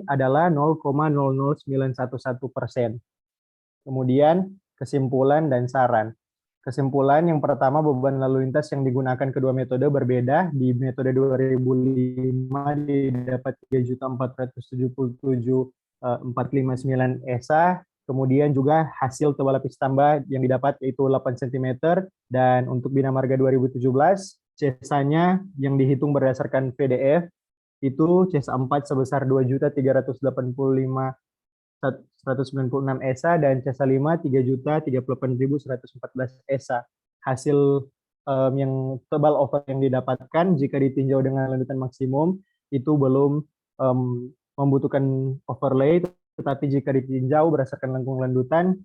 adalah 0,00911%. Kemudian kesimpulan dan saran. Kesimpulan yang pertama, beban lalu lintas yang digunakan kedua metode berbeda. Di metode 2005 didapat 3.477.459 ESA. Kemudian juga hasil tebal lapis tambah yang didapat yaitu 8 cm. Dan untuk Bina Marga 2017, CESA-nya yang dihitung berdasarkan VDF itu CESA 4 sebesar 2.385.196 ESA dan CESA 5 3.038.114 ESA. Hasil yang tebal over yang didapatkan jika ditinjau dengan lendutan maksimum itu belum membutuhkan overlay, tetapi jika ditinjau berdasarkan lengkung lendutan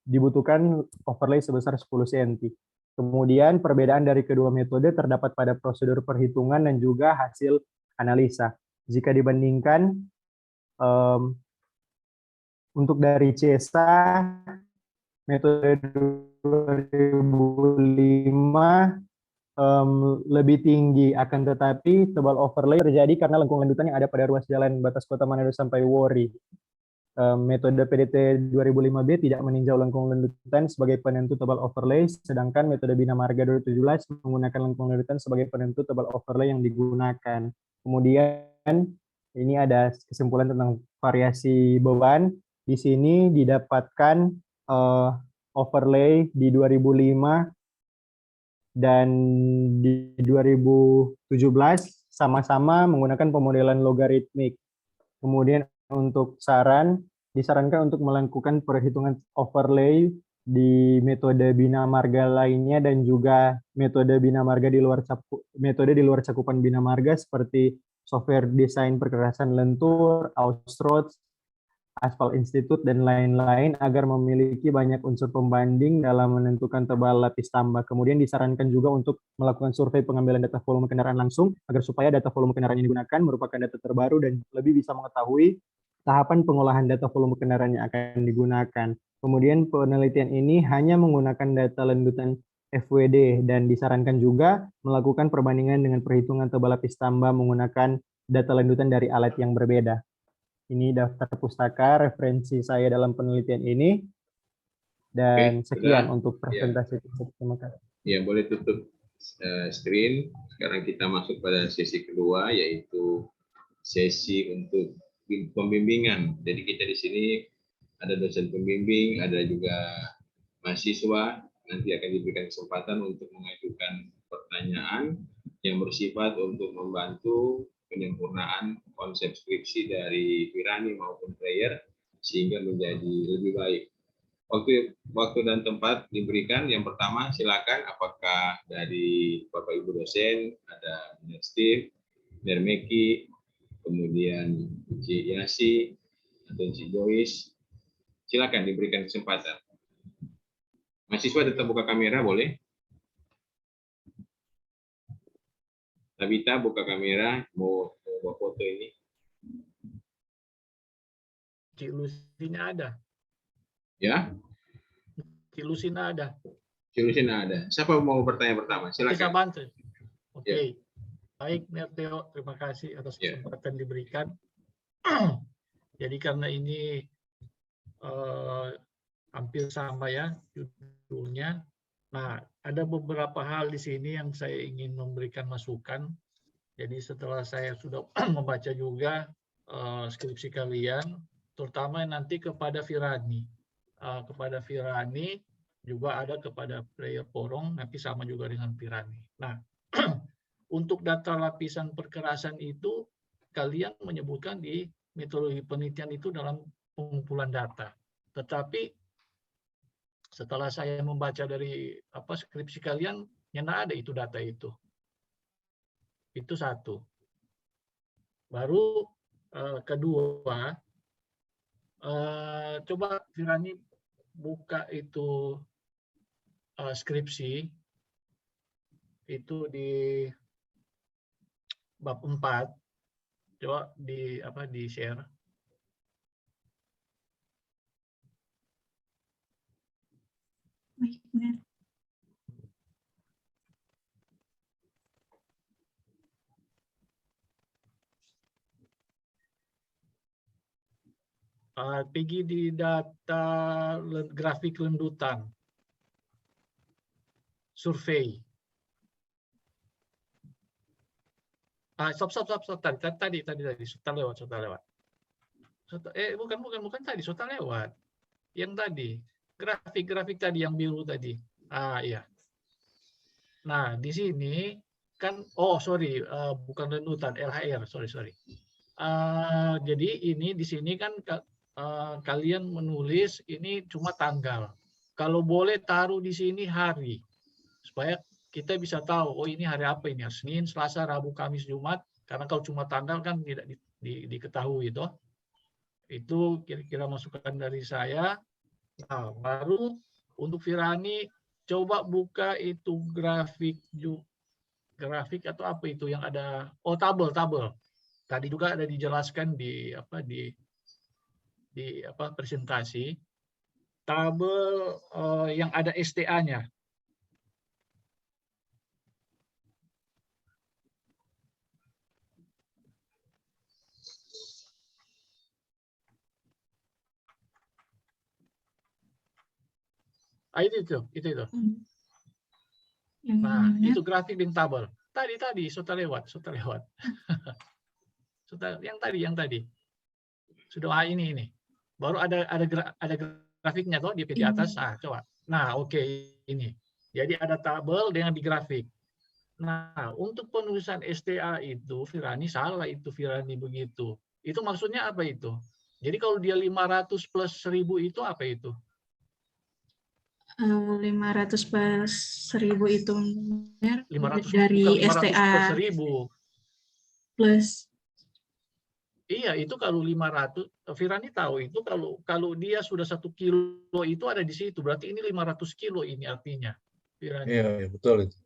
dibutuhkan overlay sebesar 10 cm. Kemudian perbedaan dari kedua metode terdapat pada prosedur perhitungan dan juga hasil analisa. Jika dibandingkan untuk dari CESA metode 2005 lebih tinggi, akan tetapi tebal overlay terjadi karena lengkung lendutan yang ada pada ruas jalan batas kota Manado sampai Wori. Metode PDT 2005B tidak meninjau lengkung lendutan sebagai penentu tebal overlay, sedangkan metode Bina Marga 2017 menggunakan lengkung lendutan sebagai penentu tebal overlay yang digunakan. Kemudian ini ada kesimpulan tentang variasi beban. Di sini didapatkan overlay di 2005 dan di 2017 sama-sama menggunakan pemodelan logaritmik. Kemudian untuk saran, disarankan untuk melakukan perhitungan overlay di metode bina marga lainnya dan juga metode bina marga di luar cakupan bina marga seperti software desain perkerasan lentur, Austroads, Aspal Institute, dan lain-lain agar memiliki banyak unsur pembanding dalam menentukan tebal lapis tambah. Kemudian disarankan juga untuk melakukan survei pengambilan data volume kendaraan langsung agar supaya data volume kendaraan yang digunakan merupakan data terbaru dan lebih bisa mengetahui tahapan pengolahan data volume kendaraan yang akan digunakan. Kemudian penelitian ini hanya menggunakan data lendutan FWD dan disarankan juga melakukan perbandingan dengan perhitungan tebal lapis tambah menggunakan data lendutan dari alat yang berbeda. Ini daftar pustaka referensi saya dalam penelitian ini. Dan sekian untuk presentasi. Terima kasih. Ya, boleh tutup screen. Sekarang kita masuk pada sesi kedua, yaitu sesi untuk pembimbingan. Jadi kita di sini ada dosen pembimbing, ada juga mahasiswa. Nanti akan diberikan kesempatan untuk mengajukan pertanyaan yang bersifat untuk membantu penyempurnaan konsep skripsi dari Virani maupun Prayer sehingga menjadi lebih baik. Waktu dan tempat diberikan. Yang pertama, silakan apakah dari Bapak Ibu dosen, ada Mr. Steve, Mr. Meki, kemudian Cik Yasi, atau Cik Joyce. Silakan diberikan kesempatan. Mahasiswa tetap buka kamera, boleh? Tabita buka kamera, mau foto ini. Cik Lusina ada. Ya? Cik Lusina ada. Cik Lusina ada. Siapa mau bertanya pertama? Bisa Silakan. bantu. Oke. Ya. Baik, Merteo, terima kasih atas kesempatan diberikan. Jadi karena ini hampir sama ya judulnya. Nah, ada beberapa hal di sini yang saya ingin memberikan masukan. Jadi setelah saya sudah membaca juga skripsi kalian, terutama nanti kepada Virani. Kepada Virani, juga ada kepada Prayer Porong, nanti sama juga dengan Virani. Nah, untuk data lapisan perkerasan itu, kalian menyebutkan di metodologi penelitian itu dalam pengumpulan data. Tetapi setelah saya membaca dari skripsi kalian, yang ada itu data itu. Itu satu. Baru kedua, coba Virani buka itu skripsi itu di bab 4. Coba di share. Pergi di data grafik lendutan, survei. Stop. Tadi sudah lewat. Bukan tadi, sudah lewat. Yang tadi, grafik tadi yang biru tadi. Iya. Nah, di sini kan, bukan lendutan, LHR, sorry. Jadi ini di sini kan kalian menulis ini cuma tanggal. Kalau boleh taruh di sini hari, supaya kita bisa tahu, oh ini hari apa ini, Senin, Selasa, Rabu, Kamis, Jumat. Karena kalau cuma tanggal kan tidak diketahui toh. Itu kira-kira masukan dari saya. Nah, baru untuk Virani, coba buka itu grafik atau apa itu yang ada, tabel. Tadi juga ada dijelaskan di presentasi, tabel yang ada STA-nya. Itu. Nah, itu grafik dan tabel. Tadi sudah lewat. Yang tadi. Sudah ini. Baru ada grafiknya toh di atas. Coba. Nah, oke, ini. Jadi ada tabel dengan di grafik. Nah, untuk penulisan STA itu Virani salah Virani begitu. Itu maksudnya apa itu? Jadi kalau dia 500 plus 1000 itu apa itu? 500 per 1000 itu 500 dari bukan 500 per STA 1000. plus. Iya, itu kalau 500, Firani tahu itu kalau dia sudah 1 kilo itu ada di situ, berarti ini 500 kilo ini artinya, Firani. Iya, betul itu.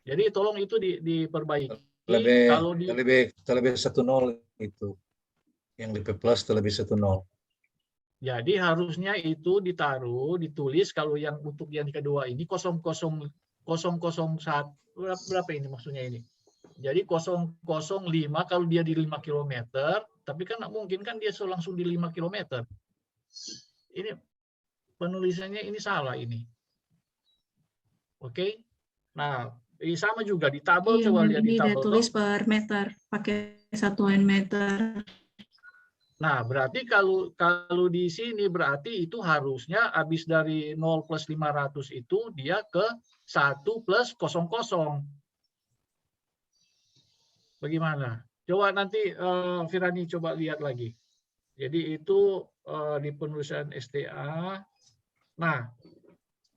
Jadi tolong itu diperbaiki. Kalau Kalau terlebih 1-0 itu. Yang di P+ terlebih 1-0. jadi harusnya itu ditulis kalau yang untuk yang kedua ini 001 berapa ini maksudnya ini? Jadi 005 kalau dia di 5 km, tapi kan nggak mungkin kan dia langsung di 5 km. Ini penulisannya ini salah ini. Oke. Nah, ini sama juga di tabel, Iya, coba lihat di ini tabel. dia tulis per meter, pakai satuan meter. Nah, berarti kalau di sini berarti itu harusnya habis dari 0 plus 500 itu dia ke 1 plus 00. Bagaimana? Coba nanti Firani coba lihat lagi. Jadi itu di penulisan STA. Nah,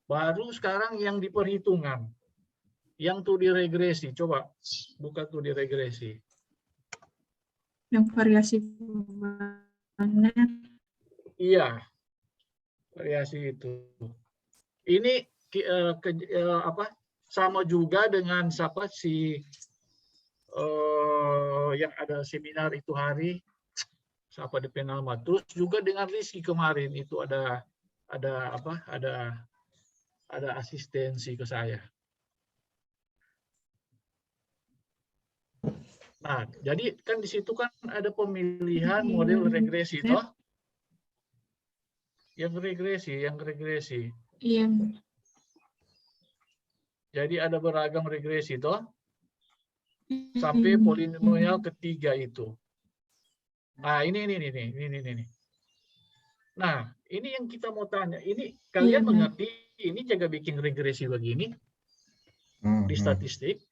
baru sekarang yang di perhitungan. Yang tuh di regresi. Coba buka tuh di regresi. Yang variasi bebannya. Iya, variasi itu. Ini sama juga dengan siapa si yang ada seminar itu hari, siapa DP nama. Terus juga dengan Rizky kemarin itu ada asistensi ke saya. Nah, jadi kan di situ kan ada pemilihan model regresi, toh? Yang regresi. Iya. Jadi ada beragam regresi, toh? Sampai polinomial ketiga itu. Nah, ini. Nah, ini yang kita mau tanya. Ini kalian mengerti ini jaga bikin regresi begini di statistik?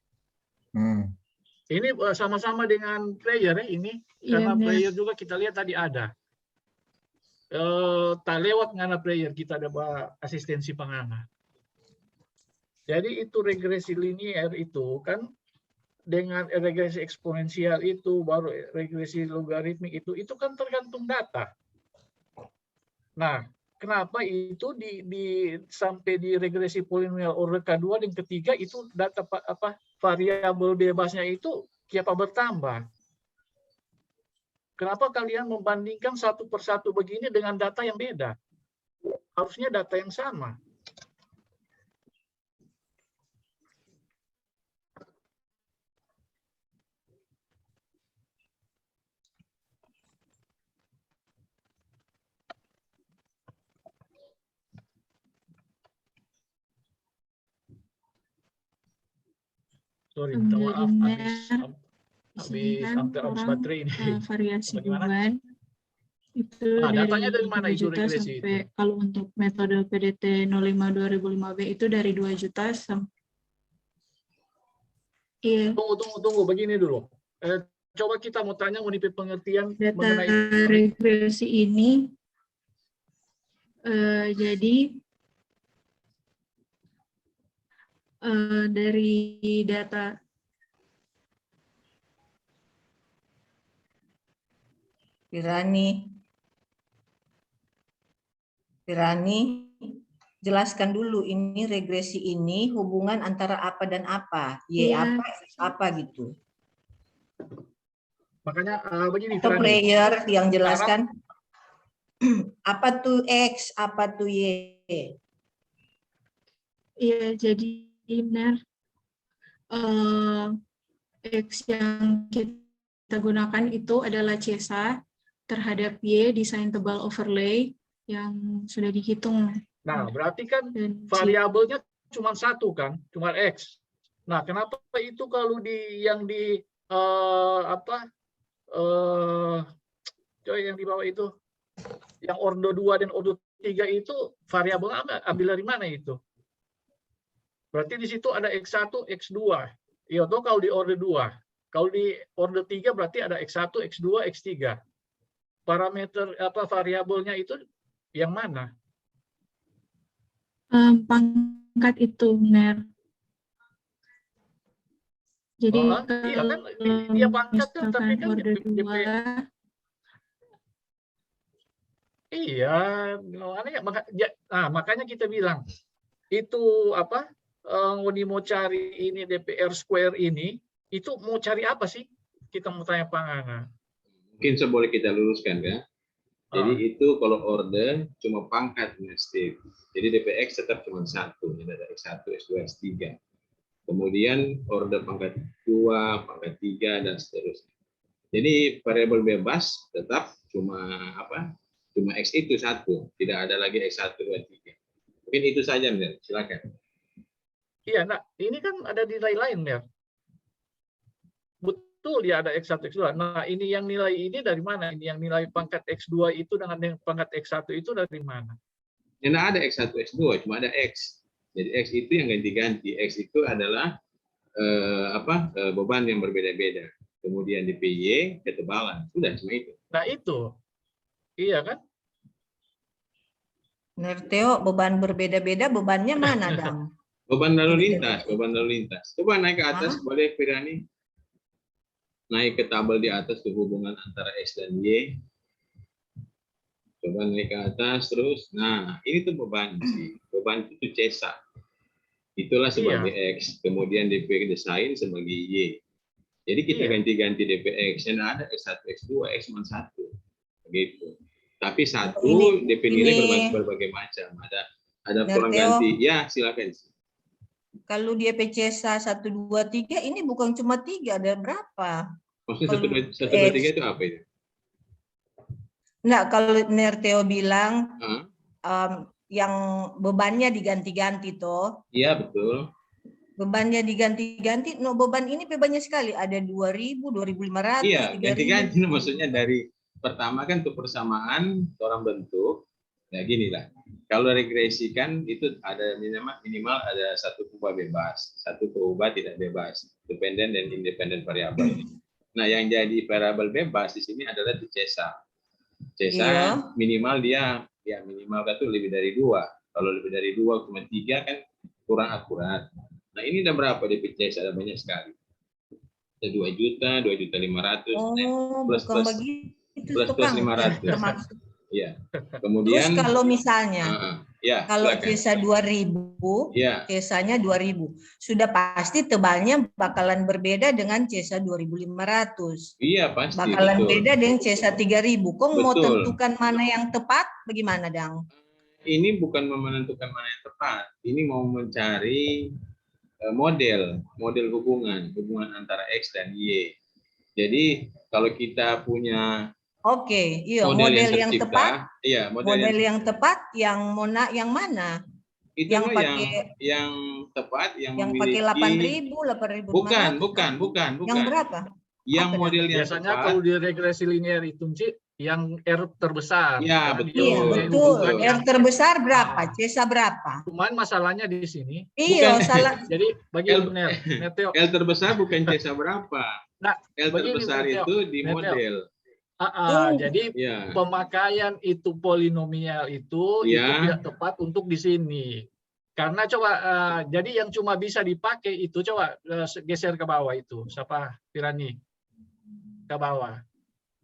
Ini sama-sama dengan player ya ini, karena player juga kita lihat tadi ada. Tak lewat ngana player kita ada asistensi pengana. Jadi itu regresi linier itu kan dengan regresi eksponensial itu baru regresi logaritmik itu kan tergantung data. Nah, kenapa itu sampai di regresi polinomial order kedua dan ketiga itu data variabel bebasnya itu siapa bertambah? Kenapa kalian membandingkan satu persatu begini dengan data yang beda? Harusnya data yang sama. Sorry, minta maaf habis baterai ini. Variasi beban itu datanya dari 3 mana itu juta regresi sampai itu? kalau untuk metode PDT 05-2005B itu dari 2 juta sampai Tunggu begini dulu. Coba kita mau tanya mengenai pengertian data mengenai regresi ini jadi dari data Firani, jelaskan dulu ini regresi ini hubungan antara apa dan apa, apa gitu. makanya begini Atau player yang jelaskan apa tuh X, apa tuh Y. Iya, jadi benar X yang kita gunakan itu adalah CSA terhadap Y desain tebal overlay yang sudah dihitung. Nah, berarti kan variabelnya cuma satu kan, cuma X. Nah, kenapa itu kalau yang di yang di bawah itu, yang ordo 2 dan ordo 3 itu variabelnya ambil dari mana itu? Berarti di situ ada X1, X2. Ya, atau kalau di order 2. Kalau di order 3 berarti ada X1, X2, X3. Parameter variabelnya itu yang mana? Pangkat itu, Ner. Jadi Iya kan, dia pangkat kan, tapi misalkan kan order DP 2, iya, makanya kita bilang itu apa? Mau cari ini DPR square ini, itu mau cari apa sih? Kita mau tanya Pak Nganga. Mungkin boleh kita luruskan kan. Jadi itu kalau order cuma pangkat, Steve. Jadi DPX tetap cuma satu, ada X1, X2, X3. Kemudian order pangkat 2, pangkat 3 dan seterusnya. Jadi variabel bebas tetap cuma apa? Cuma X itu satu, tidak ada lagi X1, 2, 3. Mungkin itu saja, Mir. Silakan. Iya, nah ini kan ada nilai lain ya. Betul ya ada X1, X2. Nah ini yang nilai ini dari mana? Ini yang nilai pangkat X2 itu dengan yang pangkat X1 itu dari mana? Yang ada X1, X2, cuma ada X. Jadi X itu yang ganti-ganti. X itu adalah beban yang berbeda-beda. Kemudian DPY, ketebalan. Sudah cuma itu. Nah itu. Iya kan? Nerteo, beban berbeda-beda, bebannya mana, Dam? Beban lalu lintas, beban lalu lintas. Coba naik ke atas, boleh Firani? Naik ke tabel di atas ke hubungan antara X dan Y. Coba naik ke atas terus. Nah, ini tuh beban sih. Beban itu CESA. Itulah sebagai X. Kemudian DP desain sebagai Y. Jadi kita ganti-ganti DPX. Yang ada X1, X2, X1. Begitu. Tapi satu DP nilai berbagai macam. Ada kurang ganti. Ya, silakan. Kalau DP CESA 1, 2, 3 ini bukan cuma 3, ada berapa? Maksudnya 1, 2, 3 itu apa itu? Enggak, kalau Nerteo bilang yang bebannya diganti-ganti toh. Iya, betul. Bebannya diganti-ganti, beban ini banyak sekali, ada 2.000, 2.500, iya, 3.000. Ganti-ganti maksudnya dari pertama kan untuk persamaan orang bentuk, ya gini lah. Kalau regresi kan itu ada minimal ada satu kubah bebas, satu kubah tidak bebas, dependen dan independen variabel. Nah, yang jadi variabel bebas di sini adalah CESA. CESA minimal dia minimal itu lebih dari 2. Kalau lebih dari 2 cuma 3 kan kurang akurat. Nah, ini ada berapa DP CESA? Ada banyak sekali. Ada 2 juta, 2.500.000. Plus 500. Iya. Kemudian terus kalau misalnya kalau CESA 2.000, CESA-nya 2.000, sudah pasti tebalnya bakalan berbeda dengan CESA 2.500. Iya, pasti. Bakalan beda dengan CESA 3.000. Kok mau tentukan mana yang tepat? Bagaimana, Dang? Ini bukan menentukan mana yang tepat. Ini mau mencari model hubungan antara X dan Y. Jadi kalau kita punya model yang tepat, model yang tepat yang mana? Itu yang tepat yang pakai 8.000, 8.500. Bukan. Yang berapa? Yang model yang biasanya tepat, kalau di regresi linear itu yang R terbesar. Ya, betul. Iya, betul. R terbesar berapa? CESA berapa? Cuman masalahnya di sini. Iya, salah. Jadi bagi Nerteo. L terbesar bukan CESA berapa. Nah, L terbesar itu di model. Jadi pemakaian itu polinomial itu tidak tepat untuk di sini. Karena coba jadi yang cuma bisa dipakai itu coba geser ke bawah itu. Siapa? Firani. Ke bawah.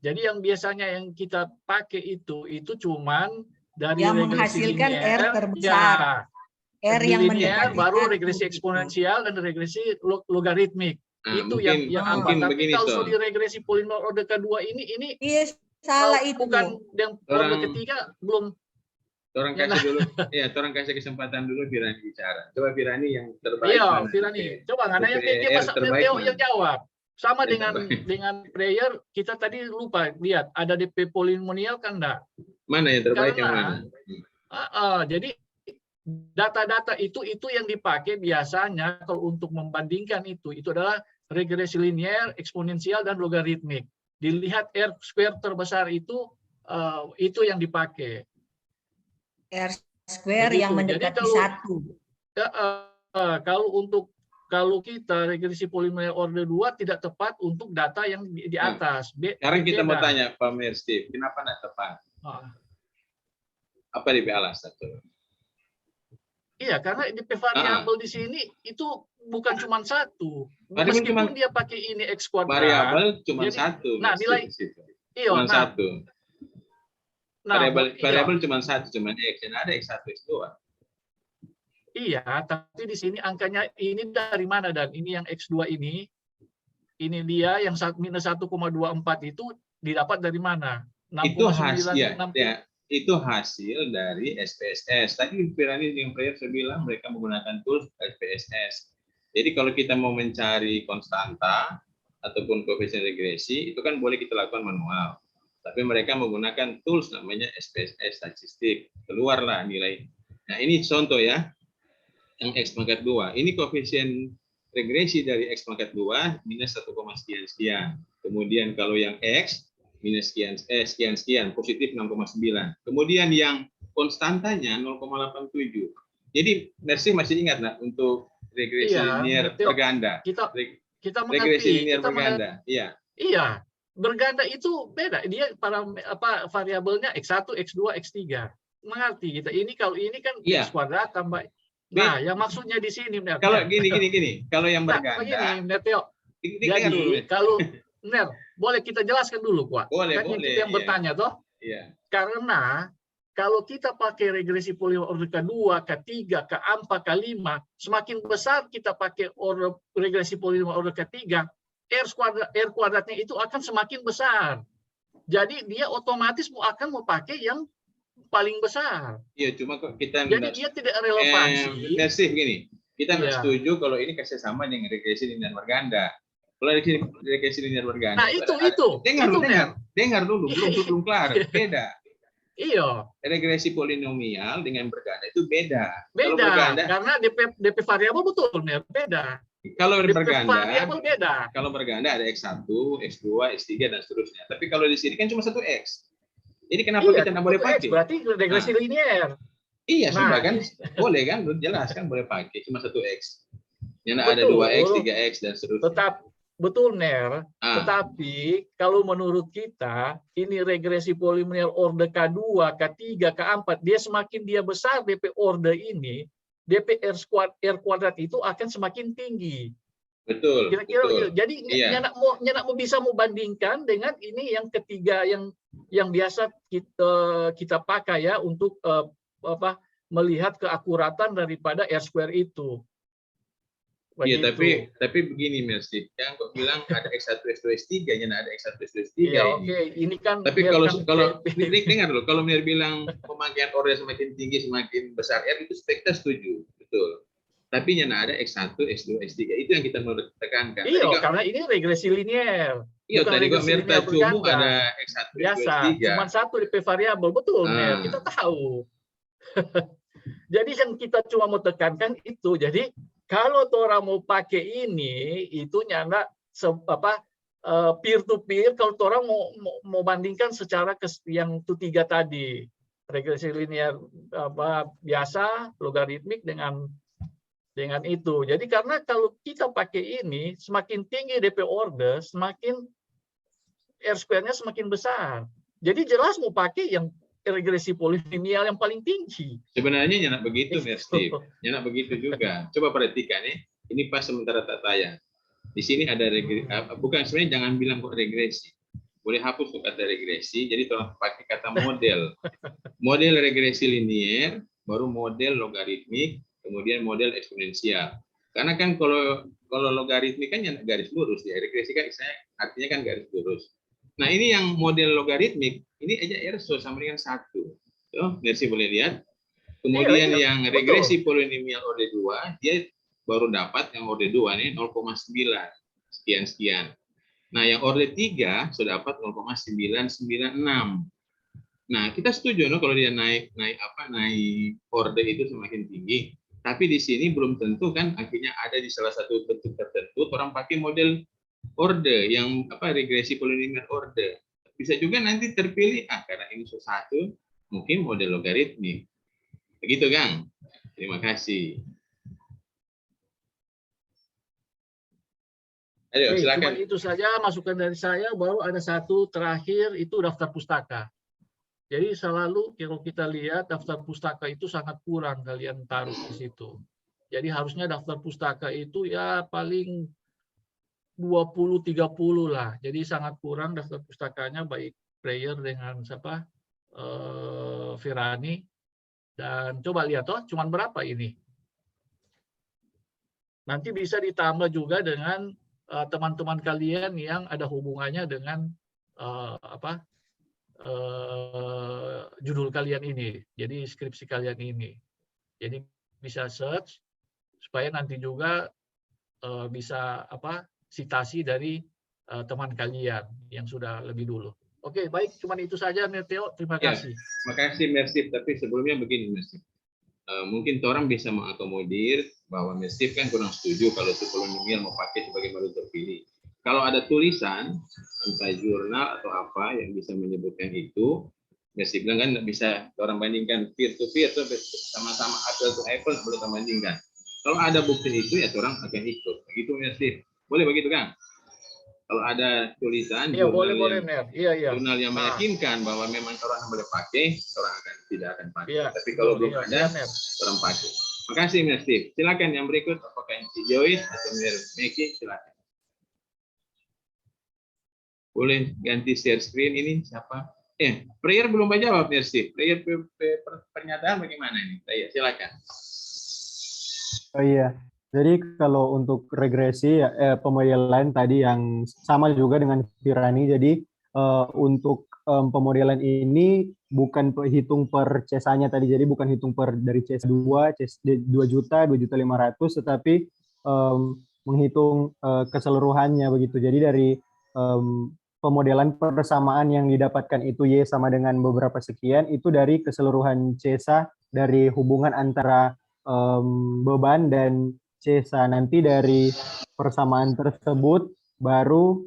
Jadi yang biasanya yang kita pakai itu cuman dari yang regresi menghasilkan linear, R terbesar. R yang linear, baru regresi eksponensial dan regresi logaritmik. Itu yang apa? Tapi kalau di regresi polinom order kedua ini salah itu. Bukan yang order ketiga belum. Orang kasih dulu, orang kasih kesempatan dulu Firani bicara. Coba Firani yang terbaik. Iya, Firani. Coba nggak ada yang tinggi masa Nerteo yang jawab. Sama dengan player kita tadi lupa lihat ada DP polinomial kan enggak? Mana yang terbaik yang mana? Jadi data-data itu yang dipakai biasanya kalau untuk membandingkan itu adalah regresi linear, eksponensial dan logaritmik. Dilihat R square terbesar itu yang dipakai. R square yang mendekati 1. Kalau kita regresi polinomial order 2 tidak tepat untuk data yang di atas. Sekarang kita mau tanya Pak Mir Steve, kenapa tidak tepat? Apa DP alasan? Iya, karena DP variabel di sini itu bukan cuma satu. Variabel Meskipun dia pakai ini X kuadrat. Variabel cuma jadi, satu. Nah, nilai cuma satu. Nah, variabel cuma satu, cuma X. Dan ada X1, X2. Iya, tapi di sini angkanya ini dari mana, dan ini yang X2 ini dia yang minus 1,24 itu didapat dari mana? 6,9. Itu hasil dari SPSS. Tadi Firani yang player saya bilang mereka menggunakan tools SPSS. Jadi kalau kita mau mencari konstanta ataupun koefisien regresi, itu kan boleh kita lakukan manual. Tapi mereka menggunakan tools namanya SPSS statistik. Keluarlah nilai. Nah, ini contoh ya. Yang X pangkat 2. Ini koefisien regresi dari X pangkat 2 minus 1, sekian. Kemudian kalau yang X minus sekian, positif 6,9. Kemudian yang konstantanya 0,87. Jadi Mercy masih ingat nah untuk regresi linear berganda. Kita regresi linear berganda. Iya, berganda itu beda. Dia variabelnya X1, X2, X3. Mengerti kita. Ini kalau ini kan X kuadrat tambah. Nah, yang maksudnya di sini kalau gini. Kalau yang berganda. Jadi kalau boleh kita jelaskan dulu, Pak. Boleh. Kita yang bertanya toh. Iya. Karena kalau kita pakai regresi polinom order K2, K3, K4, K5, semakin besar kita pakai regresi polinom order K3, R kuadratnya itu akan semakin besar. Jadi dia otomatis akan mau pakai yang paling besar. Iya, cuma kok kita jadi dia tidak relevansi. Begini, kita nggak setuju kalau ini kasih sama dengan regresi linear berganda. Kalau regresi linear berganda. Nah, itu. Dengar dulu, belum kelar. Beda. Iya. Regresi polinomial dengan berganda itu beda. Kalau berganda, karena DP variabel betul, beda. Kalau berganda, variabel beda. Kalau berganda ada X1, X2, X3 dan seterusnya. Tapi kalau di sini kan cuma satu X. Jadi kenapa kita nggak boleh pakai? Berarti regresi linear. Iya, sudah kan. Boleh kan? Jelas kan boleh pakai cuma satu X. Yang ada 2X, 3X dan seterusnya. Betul, Ner. Tetapi kalau menurut kita, ini regresi polinomial order K2, K3, K4, dia semakin dia besar DP order ini, DP R kuadrat itu akan semakin tinggi. Betul. Kira-kira. Jadi nyenak mau bisa membandingkan dengan ini yang ketiga yang biasa kita pakai ya untuk melihat keakuratan daripada R square itu. Iya, tapi begini Mercy, yang kok bilang ada X1, X2, X3, ada X1, X2, X3 iya, ini. Ini kan. Tapi kalau dengar dulu, kalau Mir bilang pemakaian order semakin tinggi, semakin besar R itu kita setuju, betul. Tapi yang ada X1, X2, X3 itu yang kita mau tekankan. Iya, karena ini regresi linear. Iya, tadi kok Mir Tacumu ada X1, biasa, X2, X3. Cuma satu DP variabel, betul Mir, kita tahu. Jadi yang kita cuma mau tekankan itu, jadi kalau orang mau pakai ini, itu nyanda peer to peer. Kalau orang mau bandingkan secara yang itu 3 tadi, regresi linear biasa, logaritmik dengan itu. Jadi karena kalau kita pakai ini, semakin tinggi DP order, semakin R square-nya semakin besar. Jadi jelas mau pakai yang regresi polinomial yang paling tinggi. Sebenarnya nyenak begitu, Steve. Nyenak begitu juga. Coba perhatikan nih, ini pas sementara tak tayang. Di sini ada regresi, bukan sebenarnya jangan bilang kok regresi. Boleh hapus tuh kata regresi, jadi tolong pakai kata model. Model regresi linear, baru model logaritmik, kemudian model eksponensial. Karena kan kalau logaritmik kan yang garis lurus, ya regresi kan artinya kan garis lurus. Nah, ini yang model logaritmik, ini aja R sama dengan 1. Mercy boleh lihat. Kemudian yang regresi polinomial order 2, dia baru dapat yang order 2 nih 0,9 sekian. Nah, yang order 3 sudah dapat 0,996. Nah, kita setuju kalau dia naik order itu semakin tinggi. Tapi di sini belum tentu kan akhirnya ada di salah satu bentuk tertentu orang pakai model order yang regresi polinomial order. Bisa juga nanti terpilih karena ini sesuatu mungkin model logaritmik. Begitu, Kang. Terima kasih. Ayo, silakan. Cuma itu saja masukan dari saya, baru ada satu terakhir itu daftar pustaka. Jadi selalu kalau kita lihat daftar pustaka itu sangat kurang kalian taruh di situ. Jadi harusnya daftar pustaka itu ya paling 20-30 lah. Jadi sangat kurang daftar pustakanya baik Prayer dengan siapa? Virani. Dan coba lihat cuman berapa ini. Nanti bisa ditambah juga dengan teman-teman kalian yang ada hubungannya dengan judul kalian ini. Jadi skripsi kalian ini. Jadi bisa search supaya nanti juga bisa sitasi dari teman kalian yang sudah lebih dulu. Oke, baik, cuman itu saja, Theo. Terima kasih. Makasih, Mersif. Tapi sebelumnya begini, Mersif. Mungkin orang bisa mengakomodir bahwa Mersif kan kurang setuju kalau kolonial mau pakai sebagai baru terpilih. Kalau ada tulisan, entah jurnal atau apa yang bisa menyebutkan itu, Mersif bilang kan nggak bisa orang bandingkan peer-to-peer, sama-sama apple to apple, boleh kita bandingkan. Kalau ada bukti itu, ya orang akan ikut. Begitu, Mersif. Boleh begitu, Kang? Kalau ada tulisan ya, jurnal yang meyakinkan bahwa memang orang boleh pakai, orang tidak akan pakai. Ya, tapi kalau belum ada, orang pakai. Makasih, Mas Steve. Silakan yang berikut, apakah Ci Joyce atau Meki, silakan. Boleh ganti share screen ini siapa? Prayer belum jawab, Mas Steve. Prayer pernyataan bagaimana ini? Silakan. Oh iya. Jadi kalau untuk regresi pemodelan tadi yang sama juga dengan Virani, jadi untuk pemodelan ini bukan hitung per CESA-nya tadi, jadi bukan hitung per dari CESA 2, CESA 2 juta, 2.500.000, tetapi menghitung keseluruhannya begitu. Jadi dari pemodelan persamaan yang didapatkan itu Y sama dengan beberapa sekian, itu dari keseluruhan CESA, dari hubungan antara beban dan CESA. Nanti dari persamaan tersebut baru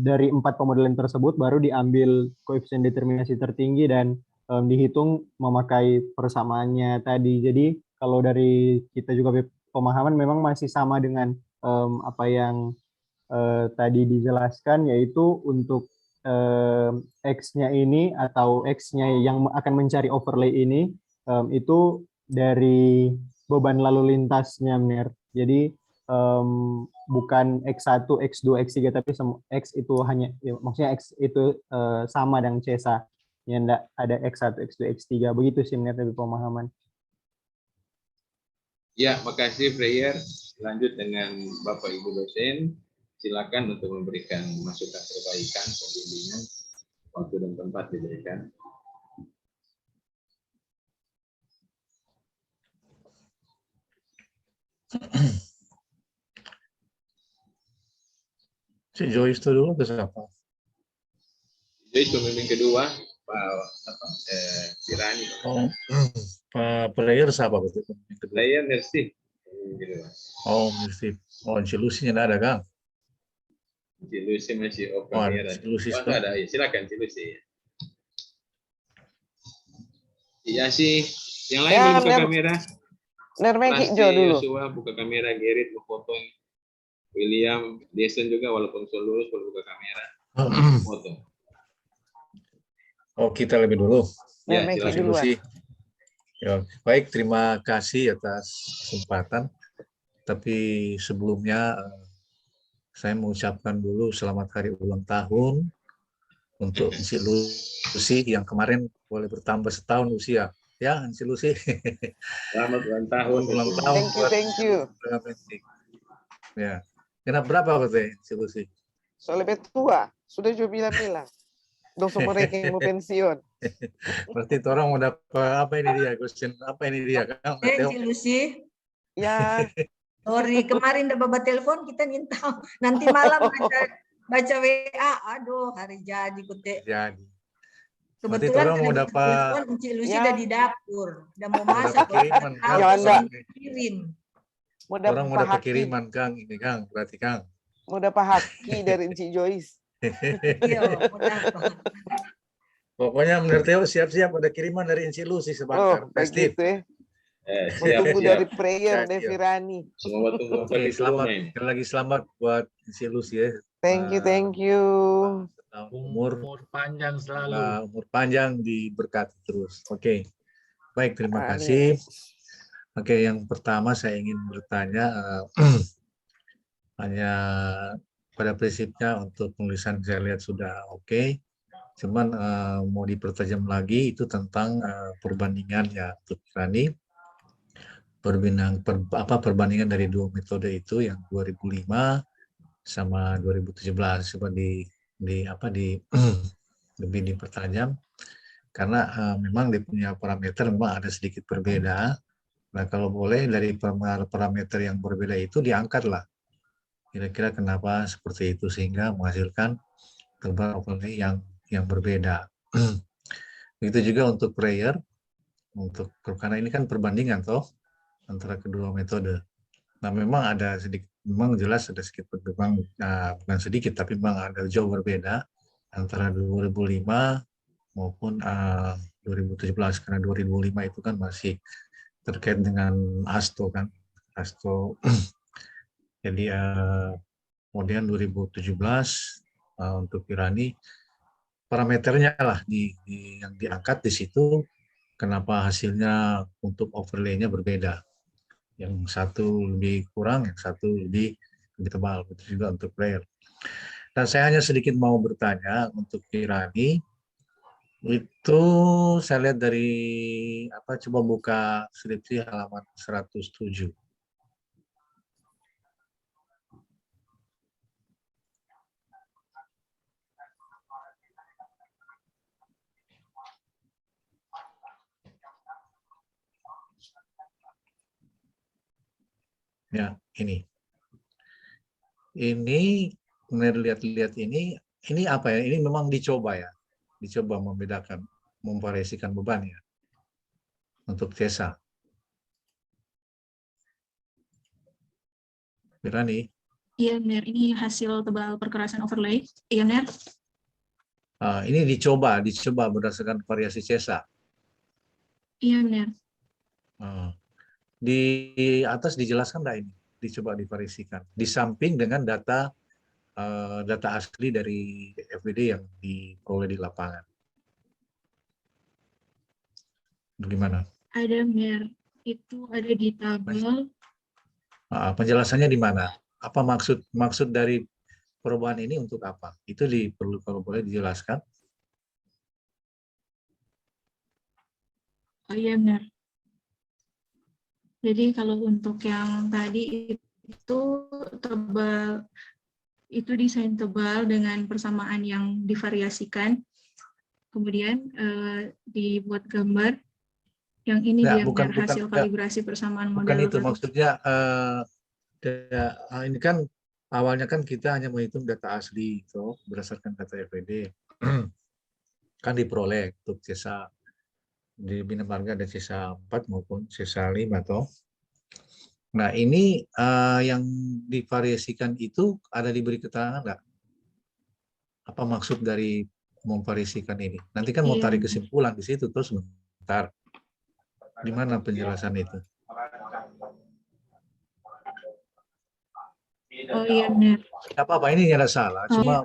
dari 4 pemodelan tersebut baru diambil koefisien determinasi tertinggi dan dihitung memakai persamaannya tadi. Jadi kalau dari kita juga pemahaman memang masih sama dengan apa yang tadi dijelaskan, yaitu untuk X-nya ini atau X-nya yang akan mencari overlay ini itu dari beban lalu lintasnya, Mir. Jadi bukan X1, X2, X3, tapi X itu hanya, ya, maksudnya X itu sama dengan CESA. Ya, enggak ada X1, X2, X3. Begitu sih, Mir, dari pemahaman. Ya, makasih, Prayer. Lanjut dengan Bapak Ibu dosen. Silakan untuk memberikan masukan perbaikan, pembimbingan, waktu dan tempat diberikan. Si Joyce itu dulu ke siapa? Joyce pemimpin kedua, Pak Virani. Pak Prayer siapa betul? Prayer Mersif. Mersif. Ci Lucy tidak ada, Kang? Ci Lucy masih kamera. Ci Lucy ada. Silakan Ci Lucy. Iya sih. Yang lain belum buka kamera. Nermeki Jo dulu. Yosua buka kamera, Gerrit memfoto, William, Jason juga walaupun lulus boleh buka kamera. Foto. Kita lebih dulu. Ya, dulu sih. Ya, baik, terima kasih atas kesempatan. Tapi sebelumnya saya mengucapkan dulu selamat hari ulang tahun untuk Ci Lucy yang kemarin boleh bertambah setahun usia. Ya, Ci Lucy. Selamat ulang tahun. Ulang tahun. Thank you. Ya. Kenapa berapa katanya, Ci Lucy? Soalnya tua, sudah juga bilang-bilang. Dong semua yang mau pensiun. Berarti orang mau dapat apa ini dia? Question apa ini dia? Kang? Ci Lucy. Ya. Sorry, kemarin udah bawa telepon kita minta nanti malam baca WA. Aduh, hari jadi kute. Jadi. Kebetulan orang mau dapat Ci Lucy udah di dapur, udah mau masak. Kirim. Orang mau dapat kiriman, Kang. Ini, Kang. Berarti, Kang. Mau dapat haki dari Ci Joyce. Iya, mau dapat. Pokoknya menurut Theo siap-siap ada kiriman dari Ci Lucy sebentar. Pasti. Tunggu dari Prayer, Virani. Semoga tunggu. Selamat buat Ci Lucy ya. Thank you. Umur panjang selalu. Umur panjang diberkati terus. Oke. Baik, terima kasih. Oke, yang pertama saya ingin bertanya hanya pada prinsipnya untuk penulisan saya lihat sudah oke. Cuman mau dipertajam lagi itu tentang perbandingan ya, untuk Rani. Perbandingan dari dua metode itu yang 2005 sama 2017 coba lebih dipertajam karena memang dia punya parameter memang ada sedikit berbeda. Nah, kalau boleh dari parameter yang berbeda itu diangkatlah. Kira-kira kenapa seperti itu sehingga menghasilkan tebal overlay yang berbeda. Begitu juga untuk prayer, karena ini kan perbandingan toh antara kedua metode. Nah, memang ada sedikit, memang jelas ada sedikit memang bukan sedikit, tapi memang ada jauh berbeda antara 2005 maupun 2017 karena 2005 itu kan masih terkait dengan ASTO kan, ASTO. Jadi kemudian 2017 untuk Irani parameternya lah yang diangkat di situ. Kenapa hasilnya untuk overlay-nya berbeda? Yang satu lebih kurang, yang satu lebih tebal. Itu juga untuk player. Dan saya hanya sedikit mau bertanya untuk Irani. Itu saya lihat dari coba buka skripsi halaman 107. Ya, ini lihat-lihat ini apa ya? Ini memang dicoba ya, dicoba membedakan, memvariasikan beban ya untuk CESA. Berani? Iya, benar. Ini hasil tebal perkerasan overlay. Iya, benar. Ini dicoba berdasarkan variasi CESA. Iya, benar. Di atas dijelaskan enggak ini? Dicoba divariasikan. Di samping dengan data asli dari FBD yang diperoleh di lapangan. Bagaimana? Ada, benar. Itu ada di tabel. Penjelasannya di mana? Apa maksud dari perubahan ini untuk apa? Itu perlu kalau boleh dijelaskan. Oh iya, benar. Jadi kalau untuk yang tadi itu tebal, itu desain tebal dengan persamaan yang divariasikan. Kemudian dibuat gambar. Yang ini dia bukan hasil kalibrasi persamaan model. Bukan itu maksudnya. Ini kan awalnya kan kita hanya menghitung data asli itu berdasarkan data FBD. Kan diperoleh untuk CESA di Bina Marga ada CESA 4 maupun CESA 5 toh. Nah, ini yang divariasikan itu ada diberi keterangan enggak? Apa maksud dari memvariasikan ini? Nanti kan mau tarik kesimpulan di situ terus sebentar. Di mana penjelasan itu? Oh iya, benar. Apa-apa, ini tidak ada salah. Cuma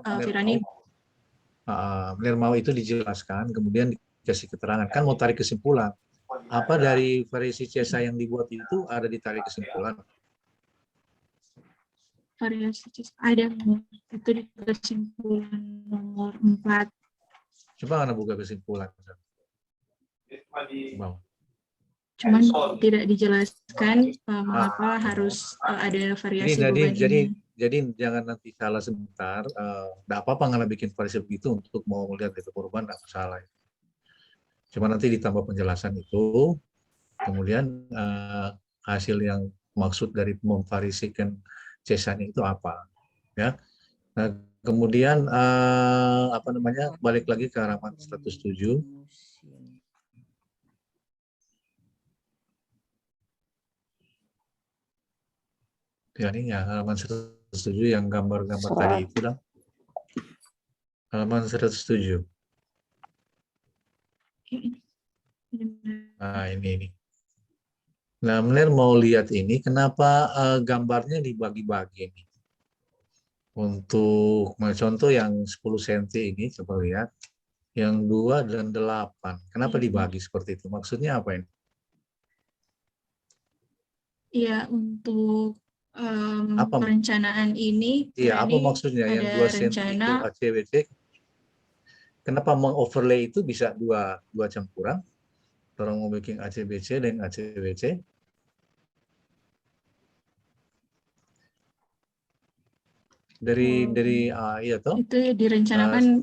benar mau itu dijelaskan, kemudian dikasih keterangan. Kan mau tarik kesimpulan. Apa dari variasi CESA yang dibuat itu ada ditarik kesimpulan? Variasi CESA ada, itu di kesimpulan nomor 4. Coba Anda buka kesimpulan. Cuman tidak dijelaskan mengapa harus ada variasi beban ini. Jadi jangan nanti salah sebentar. Tidak apa-apa nggak bikin variasi begitu untuk mau melihat itu perubahan, tidak masalah. Cuma nanti ditambah penjelasan itu, kemudian hasil yang maksud dari memvariasikan CESA itu apa, ya? Nah, kemudian balik lagi ke halaman 107. Ya, ini ya halaman 107 yang gambar-gambar tadi itu dah. Halaman 107. Nah, ini. Nah, benar mau lihat ini, kenapa gambarnya dibagi-bagi ini? Untuk contoh yang 10 cm ini coba lihat, yang 2 dan 8. Kenapa dibagi seperti itu? Maksudnya apa ini? Iya, untuk Apa? perencanaan ini, Iya, apa maksudnya yang 2 ada cm itu rencana ACWC? Kenapa mengoverlay itu bisa dua campuran? Orang mau bikin ACBC dan ACWC. Dari iya toh? itu direncanakan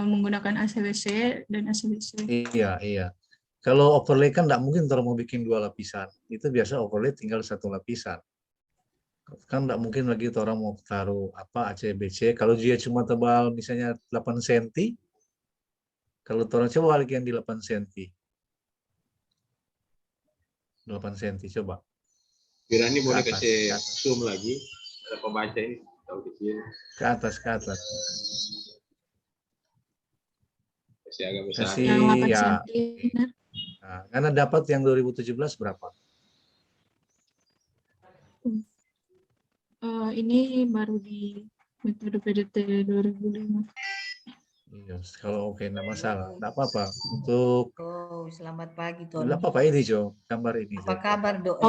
menggunakan ACWC dan ACWC. Iya. Kalau overlay kan nggak mungkin orang mau bikin 2 lapisan. Itu biasa overlay tinggal 1 lapisan. Kan nggak mungkin lagi orang mau taruh apa ACBC. Kalau dia cuma tebal misalnya 8 cm, kalau orang coba balik yang di 8 cm. 8 cm coba. Firani boleh kasih zoom lagi. Ada pembaca ini tahu di sini. Ke atas. Kasih agak besar. Kasih Yang 8 ya. cm. Nah, karena dapat yang 2017 berapa? Ini baru di metode PDT 2005. Iya, kalau oke, enggak masalah. Enggak apa-apa. Untuk selamat pagi Tuan. Enggak apa-apa ini, Jo. Gambar ini. Apa kabar, Dok?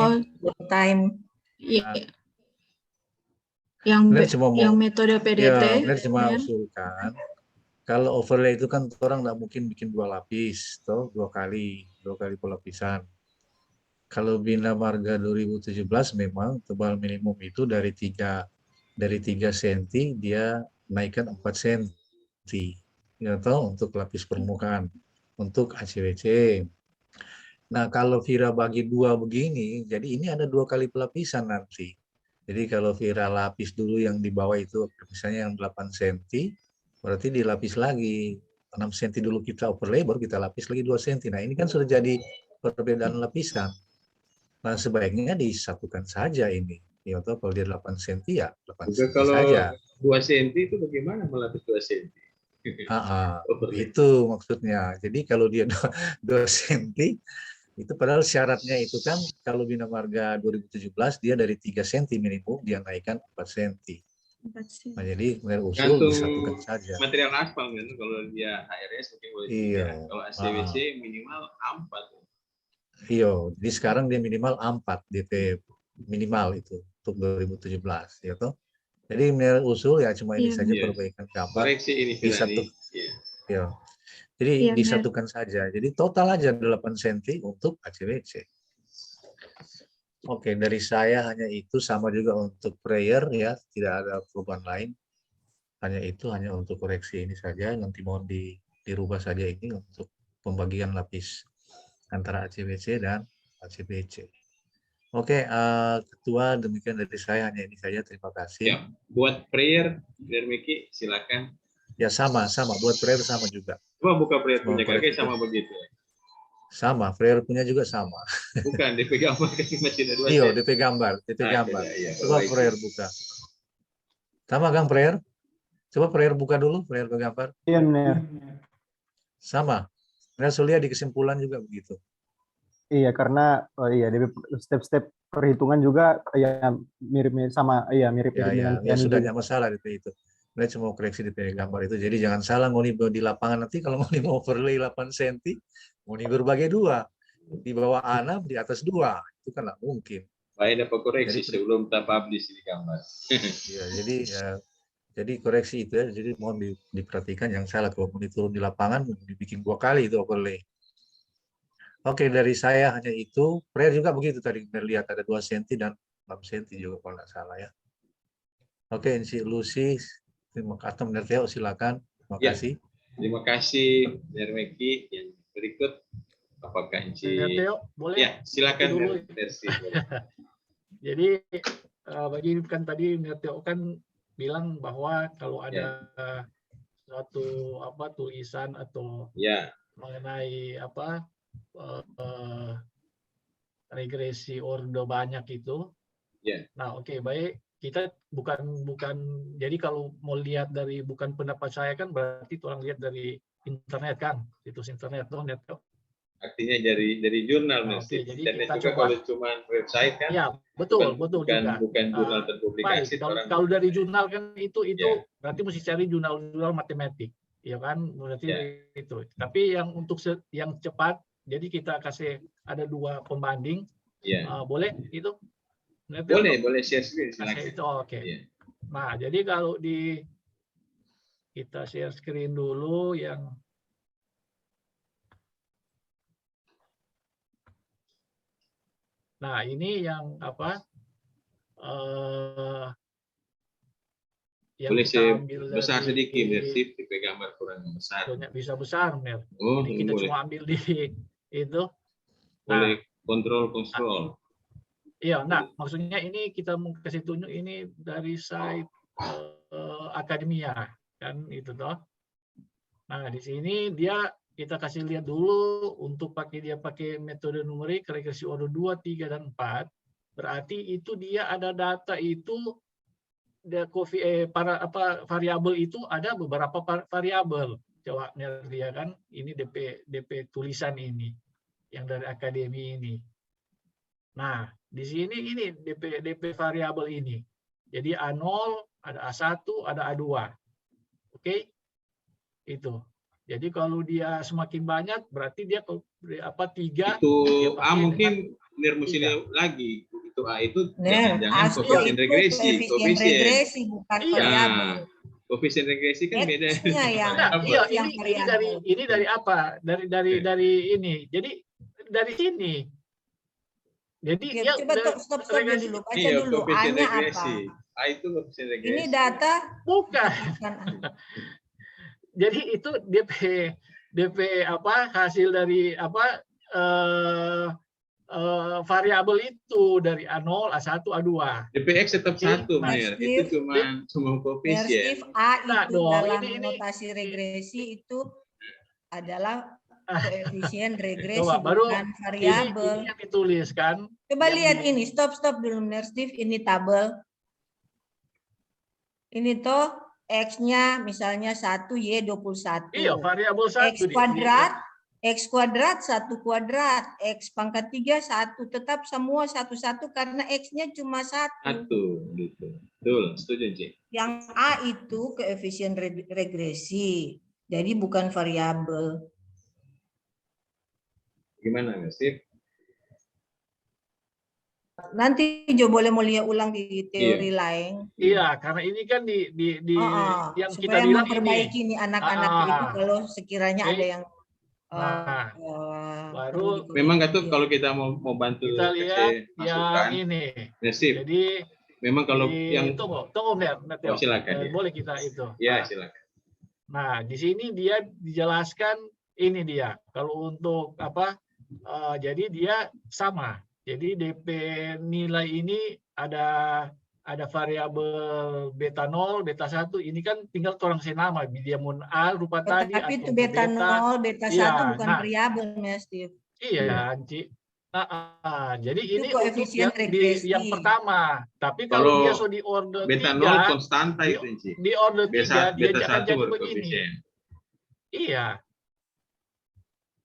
Time. Iya. Yang metode PDT. Ya, cuma usulkan. Kalau overlay itu kan orang nggak mungkin bikin 2 lapis, toh 2 kali pelapisan. Kalau Bina Marga 2017 memang tebal minimum itu dari 3 cm dia naikkan 4 cm. Ya toh untuk lapis permukaan untuk ACWC. Nah, kalau Vira bagi 2 begini, jadi ini ada 2 kali pelapisan nanti. Jadi kalau Vira lapis dulu yang di bawah itu misalnya yang 8 cm, berarti dilapis lagi 6 cm dulu kita overlay, baru kita lapis lagi 2 cm. Nah, ini kan sudah jadi perbedaan lapisan. Nah, sebaiknya disatukan saja ini. Ya, atau kalau dia 8 cm ya 8 cm kalau saja. 2 cm itu bagaimana melapis 2 cm? Itu maksudnya. Jadi kalau dia 2 cm, itu padahal syaratnya itu kan kalau Bina Marga 2017 dia dari 3 cm minimum dia naikkan 4 cm. Nah, jadi usul disatukan saja. Material aspal kan kalau dia HRS mungkin boleh 3. Kalau ACWC minimal 4. Iya, jadi sekarang dia minimal 4 DP minimal itu untuk 2017 ya toh. Jadi menurut usul ya cuma ini saja perbaikan gambar. Koreksi ini ya. Jadi disatukan saja. Jadi total aja 8 cm untuk ACWC. Oke, dari saya hanya itu, sama juga untuk prayer ya, tidak ada perubahan lain. Hanya untuk koreksi ini saja, nanti mohon dirubah saja ini untuk pembagian lapis antara ACWC dan ACBC. Oke, Ketua, demikian dari saya, hanya ini saja, terima kasih. Ya, buat prayer, biar Miki, silakan. Ya sama, buat prayer sama juga. Coba buka prayer punya kakek sama begitu. Sama, prayer punya juga sama. Bukan, DP gambar kan masih ada 2. Iya, DP gambar. Coba prayer buka. Sama Kang prayer? Coba prayer buka dulu, prayer ke gambar. Iya, benar. Sama. Nah, Sulia di kesimpulan juga begitu. Iya, karena step-step perhitungan juga ya mirip sama, mirip. Ya sudah tidak masalah itu. Saya cuma koreksi di gambar itu. Jadi jangan salah ngoni di lapangan nanti kalau ngoni mau overlay 8 cm, ngoni berbagai 2. Di bawah 6, di atas 2. Itu kan nggak mungkin. Baik, dapat koreksi sebelum kita publish di gambar. Ya, jadi koreksi itu ya. Jadi mohon diperhatikan yang salah. Kalau mau turun di lapangan, dibikin 2 kali itu overlay. Oke, dari saya hanya itu. Prayer juga begitu tadi. Lihat ada 2 cm dan 6 cm juga kalau nggak salah ya. Oke, Insi Lucy. Terima kasih, Theo, silakan. Terima kasih. Terima kasih, Meki. Yang berikut, apakah Insi Theo, boleh? Ya, silakan dulu. Versi. Jadi, bagi kan tadi Theo kan bilang bahwa kalau ada suatu tulisan atau mengenai regresi orde banyak itu. Nah, oke, baik. Kita bukan jadi kalau mau lihat dari bukan pendapat saya kan berarti orang lihat dari internet kan, situs internet tuh net. artinya dari jurnal, Nah, Steve. jadi Dan kita juga coba. kalau cuma website kan, Ya, betul juga. bukan jurnal Baik, terpublikasi. kalau dari jurnal kan itu Ya. berarti mesti cari jurnal matematik, ya kan? Berarti itu. Tapi yang untuk yang cepat, jadi kita kasih ada 2 pembanding. Boleh itu? Boleh share screen. Itu oke. Nah, jadi kalau kita share screen dulu yang nah, ini yang apa? Yang boleh kita ambil besar dari, sedikit, Steve, tipe gambar kurang besar. Bisa besar, Mer. Oh, jadi kita boleh. cuma ambil di itu. Boleh kontrol. Iya, nah maksudnya ini kita mau kasih tunjuk ini dari site akademia kan itu toh. Nah di sini kita kasih lihat dulu untuk dia pakai metode numerik regresi order 2, 3 dan 4. Berarti itu dia ada data itu variabel itu ada beberapa variabel. Coba dia kan ini DP tulisan ini yang dari akademi ini. Nah, di sini ini DP variabel ini. Jadi A0, ada A1, ada A2. Oke? Itu. Jadi kalau dia semakin banyak berarti dia 3. Itu A mungkin mesti lagi. Itu A itu jangan koefisien regresi, bukan variabel. Koefisien regresi kan beda. Ini dari apa? Dari ini. Jadi dari sini. Jadi coba stop dulu. Baca dulu A-nya apa? A itu koefisien regresi. Ini data bukan. Jadi itu DP hasil dari variabel itu dari A0, A1, A2. DPX tetap 1, Mir. Itu cuma koefisien. A itu dalam notasi regresi itu adalah koefisien regresi bukan variabel. Ini yang dituliskan. Coba lihat ini, stop dulu, Steve. Ini tabel. Ini toh X-nya misalnya 1, Y21. Iya, variabel 1. X kuadrat 1 kuadrat, X pangkat 3 1, tetap semua 1 karena X-nya cuma 1. Gitu. Betul, setuju, Cik. Yang A itu koefisien regresi, jadi bukan variabel. Gimana, Steve? Nanti Jo boleh mau lihat ulang di teori lain. Iya, karena ini kan yang kita supaya bilang memperbaiki ini anak-anak itu kalau sekiranya ada yang baru memang kalau kita mau bantu kita lihat yang ini. Steve. Jadi memang kalau yang tunggu Mer, silakan. Boleh kita itu. Ya, silakan. Nah, di sini dia dijelaskan ini dia. Kalau untuk jadi dia sama. Jadi DP nilai ini ada variabel beta 0, beta 1. Ini kan tinggal orang nama. Dia mau A rupa tadi. Tapi itu beta 0, beta 1 bukan variabel, Mas Steve. Iya, Anci. Jadi itu ini koefisien regresi yang pertama. Tapi kalau dia di order 3, beta 0 konstanta itu, Anci. Di order 3 dia akan jadi begini. Iya.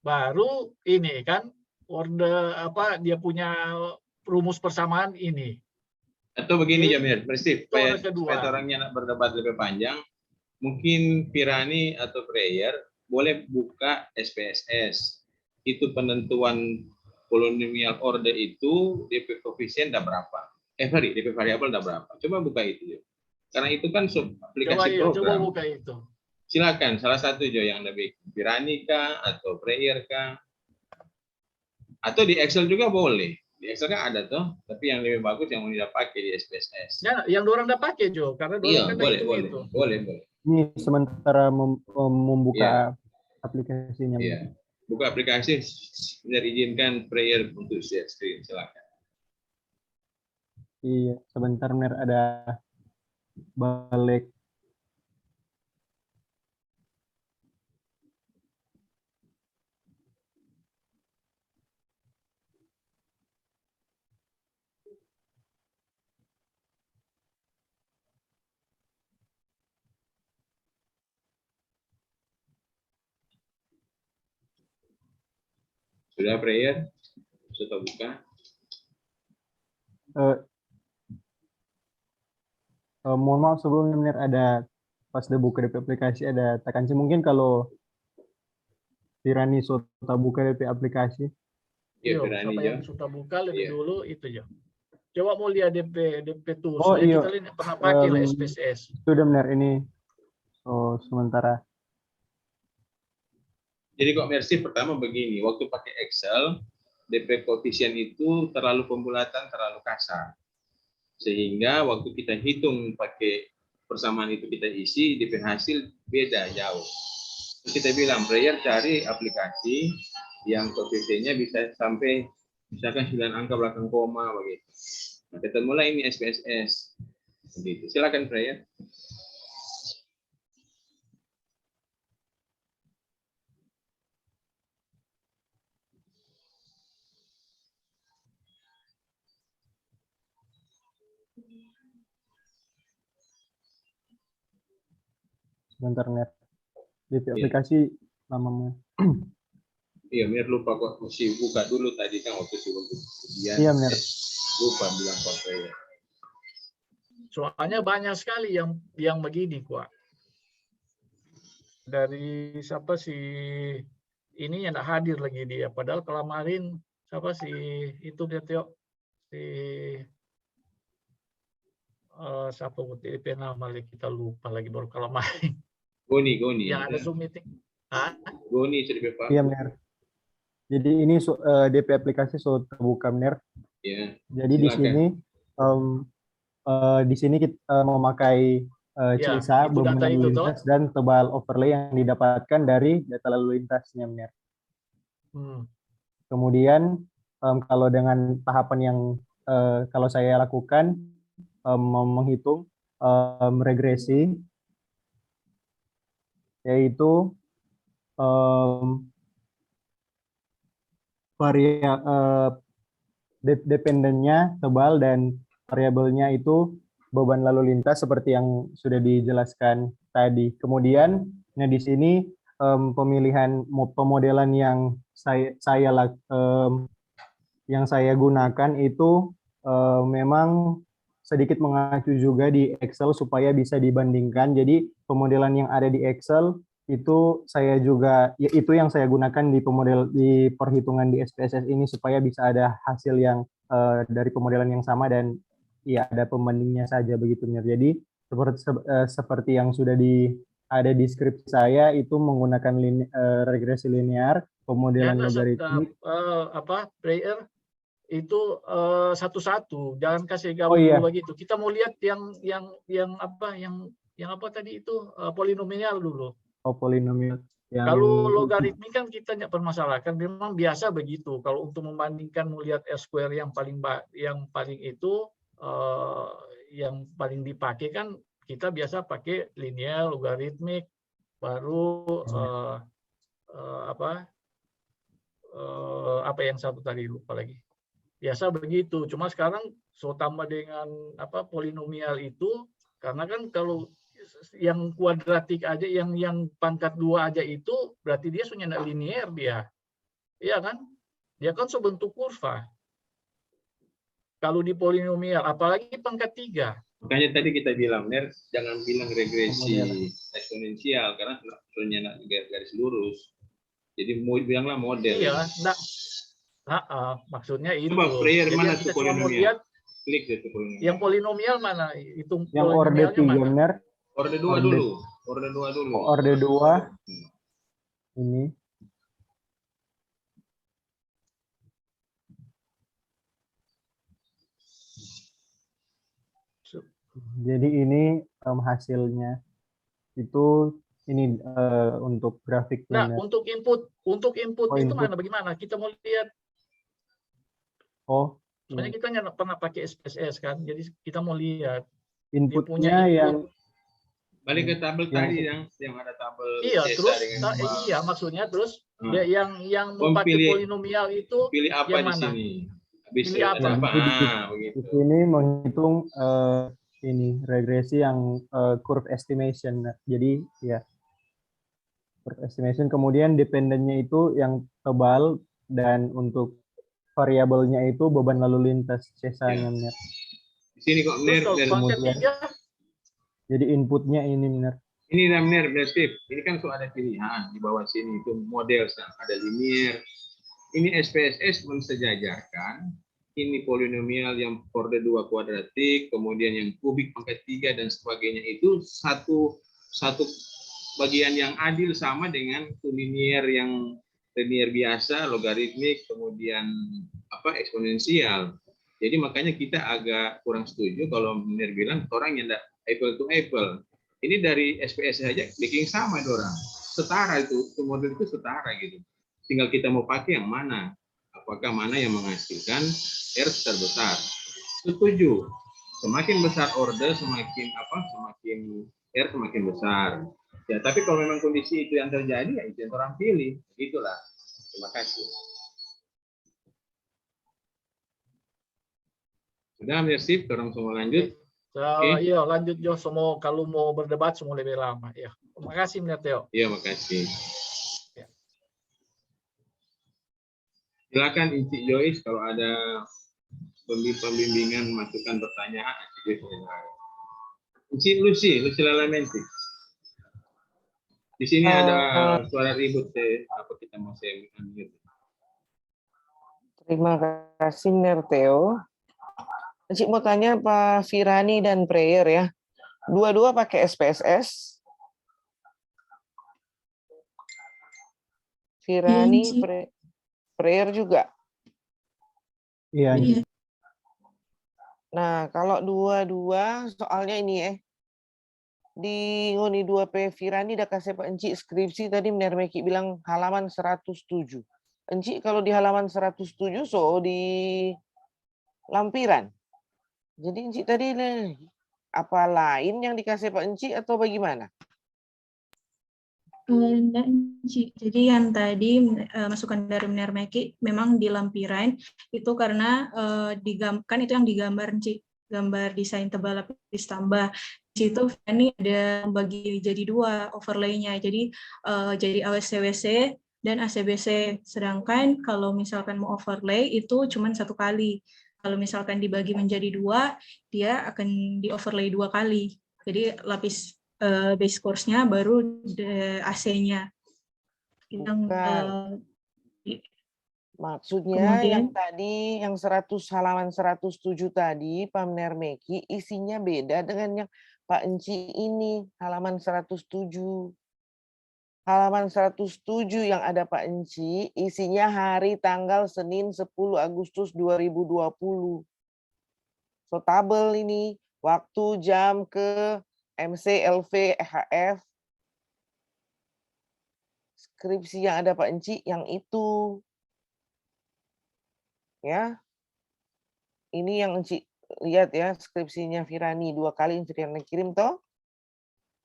Baru ini kan order dia punya rumus persamaan ini. Atau begini Jamir, supaya orangnya berdebat lebih panjang, mungkin Pirani atau Preyer boleh buka SPSS. Itu penentuan polynomial order itu DP koefisien dah berapa? DP variabel dah berapa? Coba buka itu. Karena itu kan aplikasi program. Coba buka itu. Silakan, salah satu yang lebih Pirani kah atau Preyer kah? Atau di Excel juga boleh. Di Excel kan ada tuh, tapi yang lebih bagus yang udah pakai di SPSS. Ya, yang orang udah pakai Jo, karena kan boleh. Ini sementara membuka aplikasinya. Iya. Buka aplikasi, biar izinkan Preyer untuk share screen, silakan. Iya, sebentar Mer, ada balik. Sudah prayer? Sudah buka? Mohon maaf sebelumnya Mir, ada pas udah buka DP aplikasi ada tekan sih, mungkin kalau Tirani sudah buka DP aplikasi. Iya, siapa yang sudah buka lebih dulu itu ya. Coba mau lihat DP tools. Oh iya, kita lihat pernah pakai lah SPSS. Sudah benar ini. Oh sementara. Jadi kok Mercy pertama begini, waktu pakai Excel, DP koefisien itu terlalu pembulatan, terlalu kasar. Sehingga waktu kita hitung pakai persamaan itu kita isi, DP hasil beda jauh. Terus kita bilang, Prayer cari aplikasi yang koefisiennya bisa sampai misalkan 9 angka belakang koma begitu. Nah, kita mulai ini SPSS. Begitu. Silakan Prayer. Sebentar Mir. DP aplikasi namanya. Iya, Mir lupa kok mesti buka dulu tadi kan waktu sebelum kemudian. Iya, Mir. Lupa bilang kok saya. Soalnya banyak sekali yang begini, Kuak. Dari siapa sih ini yang tidak hadir lagi dia. Padahal kemarin siapa sih itu dia Tio si siapa DP nama kita lupa lagi baru kemarin. Goni. Yang ada Zoom meeting. Goni cerita Pak. Iya, Mir. Jadi ini DP aplikasi sudah terbuka Mir. Ya. Jadi di sini kita memakai CISA, beban lalu lintas dan tebal overlay yang didapatkan dari data lalu lintasnya Mir. Kemudian kalau dengan tahapan yang kalau saya lakukan menghitung regresi, yaitu dependennya tebal dan variabelnya itu beban lalu lintas seperti yang sudah dijelaskan tadi. Kemudian, di sini pemilihan pemodelan yang saya gunakan itu memang sedikit mengacu juga di Excel supaya bisa dibandingkan. Jadi pemodelan yang ada di Excel itu itu yang saya gunakan di perhitungan di SPSS ini supaya bisa ada hasil yang dari pemodelan yang sama dan ya ada pembandingnya saja begitu Mir. Jadi seperti yang sudah ada di skrip saya itu menggunakan regresi linear, pemodelan logaritmik. Prayer itu satu-satu, jangan kasih gabung begitu. Kita mau lihat yang apa tadi itu polinomial dulu. Polinomial. Kalau logaritmik kan kita tidak permasalahkan, memang biasa begitu. Kalau untuk membandingkan melihat R² yang paling itu yang paling dipakai kan kita biasa pakai linear, logaritmik, baru apa yang satu tadi lupa lagi. Biasa begitu. Cuma sekarang tambah dengan polinomial itu karena kan kalau yang kuadratik aja yang pangkat 2 aja itu berarti dia sudah tidak linear dia. Iya kan? Dia kan sebentuk kurva. Kalau di polinomial apalagi pangkat 3. Makanya tadi kita bilang, jangan bilang regresi eksponensial karena sudah garis lurus. Jadi mau bilanglah model. Iya, maksudnya itu. Coba Prayer mana tuh polinomial? Klik itu polinomial. Yang polinomial mana? Hitung yang orde 3 benar. Orde 2 dulu. Orde 2 dulu. Orde 2. Ini. Jadi ini hasilnya itu ini untuk grafik. Nah, untuk input itu mana? Bagaimana? Kita mau lihat. Soalnya kita nggak pernah pakai SPSS kan, jadi kita mau lihat. Inputnya yang balik ke tabel tadi yang ada tabel. Iya, terus iya maksudnya terus yang mau pakai polinomial itu pilih apa yang di mana? sini? Pilih apa? Di sini menghitung ini regresi yang curve estimation. Jadi ya curve estimation, kemudian dependennya itu yang tebal Dan untuk variabelnya itu beban lalu lintas Ya. sesanya, Miner. Di sini kok, Miner. Kemudian, jadi inputnya ini, Miner. Ini Miner, Steve. Ini kan tuh ada pilihan di bawah sini itu model, ada linear. Ini SPSS mensejajarkan. Ini polinomial yang orde 2 kuadratik, kemudian yang kubik pangkat 3 dan sebagainya itu satu bagian yang adil sama dengan linear yang linear biasa, logaritmik, kemudian eksponensial. Jadi makanya kita agak kurang setuju kalau Miner bilang orang yang tidak apple to apple. Ini dari SPS saja bikin sama orang. Setara itu model itu setara gitu. Tinggal kita mau pakai yang mana. Apakah mana yang menghasilkan R terbesar. Setuju. Semakin besar order semakin R semakin besar. Ya, tapi kalau memang kondisi itu yang terjadi ya itu yang orang pilih. Itulah. Terima kasih. Sudah, Sip, orang semua lanjut. Iya, lanjut Jo. Semua kalau mau berdebat semua lebih lama. Ya, terima kasih, Teo. Iya, makasih. Ya. Silakan Inci Joyce kalau ada pembimbingan, masukan, pertanyaan. Inci Lucy Lalamenti. Di sini ada suara ribut apa kita mau unmute. Terima kasih, Teo. Cik mau tanya Pak Firani dan Prayer ya. Dua-dua pakai SPSS. Firani, Prayer juga. Iya. Nah, kalau dua-dua soalnya ini di Ngoni 2P Firani udah kasih Pak Encik skripsi tadi Mner Meki bilang halaman 107. Encik kalau di halaman 107 so di lampiran. Jadi Encik tadi apa lain yang dikasih Pak Encik atau bagaimana? Enggak, Encik. Jadi yang tadi masukan dari Mner Meki memang di lampiran itu karena kan itu yang digambar, Encik. Gambar desain tebal lapis tambah. Di situ ini ada bagi jadi dua overlay-nya. Jadi AWC-WC dan ACBC. Sedangkan kalau misalkan mau overlay itu cuma satu kali. Kalau misalkan dibagi menjadi dua, dia akan di overlay 2 kali. Jadi lapis base course-nya baru AC-nya. Maksudnya kemudian, yang tadi yang 100 halaman 107 tadi Pak Mner Meki isinya beda dengan yang Pak Enci ini halaman 107. Halaman 107 yang ada Pak Enci isinya hari tanggal Senin 10 Agustus 2020. So tabel ini waktu jam ke MC LV HF. Skripsi yang ada Pak Enci yang itu. Ya. Ini yang Enci lihat ya skripsinya Firani 2 kali Enci kirim toh.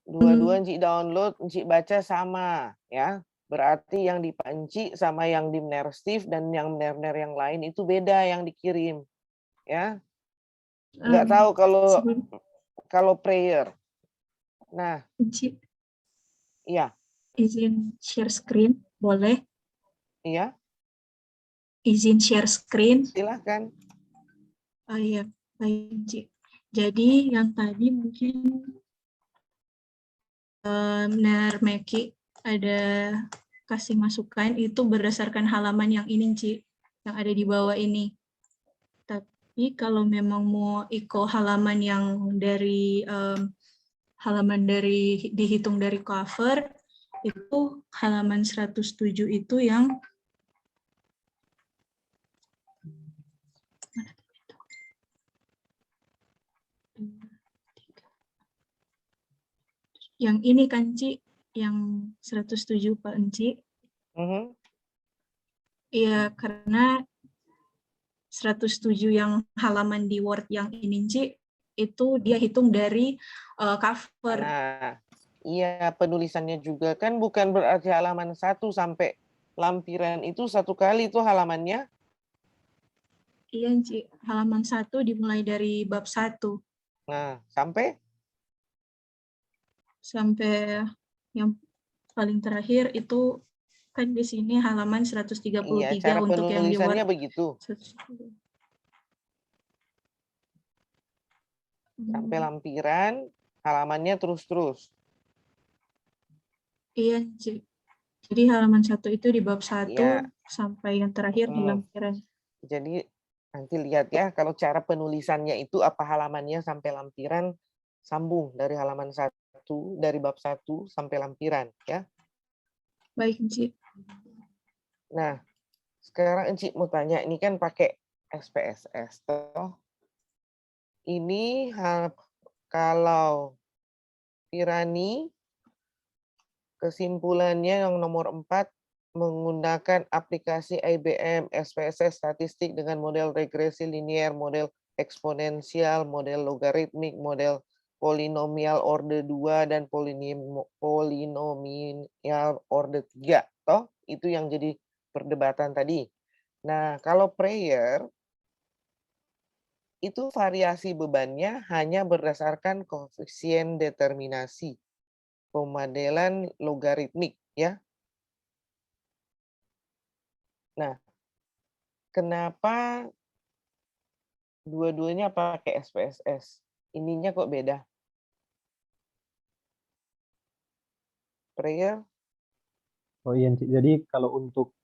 Dua-dua Enci download, Enci baca sama ya. Berarti yang di Pak Enci sama yang di Mner Steve dan yang Mner yang lain itu beda yang dikirim. Ya. Enggak tahu kalau prayer. Nah, Enci. Iya. Izin share screen, boleh? Iya. Izin share screen. Silakan. Oh iya, baik Enci. Jadi yang tadi mungkin Mner Meki ada kasih masukan itu berdasarkan halaman yang ini, Ci, yang ada di bawah ini. Tapi kalau memang mau halaman yang dari dihitung dari cover, itu halaman 107 itu yang ini kan, Ci, yang 107 Pak Enci. Iya, karena 107 yang halaman di Word yang ini, Ci, itu dia hitung dari cover. Nah, iya penulisannya juga kan bukan berarti halaman 1 sampai lampiran itu 1 kali itu halamannya. Iya, Ci, halaman 1 dimulai dari bab 1. Nah, sampai yang paling terakhir itu Kan di sini halaman 133 Iya, cara untuk yang di penulisannya Word. begitu. Sampai lampiran, halamannya terus-terus. Iya, jadi halaman 1 itu di bab 1 Iya. sampai yang terakhir di lampiran. Jadi nanti lihat ya, kalau cara penulisannya itu apa halamannya sampai lampiran, sambung dari halaman 1, dari bab 1 sampai lampiran ya. Baik, Enci. Nah, sekarang Enci mau tanya, ini kan pakai SPSS toh. Ini kalau Firani kesimpulannya yang nomor 4 menggunakan aplikasi IBM SPSS statistik dengan model regresi linear, model eksponensial, model logaritmik, model polinomial order 2 dan polinomial order 3 toh itu yang jadi perdebatan tadi. Nah, kalau prayer itu variasi bebannya hanya berdasarkan koefisien determinasi pemodelan logaritmik ya. Nah, kenapa dua-duanya pakai SPSS? Ininya kok beda? Prayer? Oh iya, Ci. Jadi kalau untuk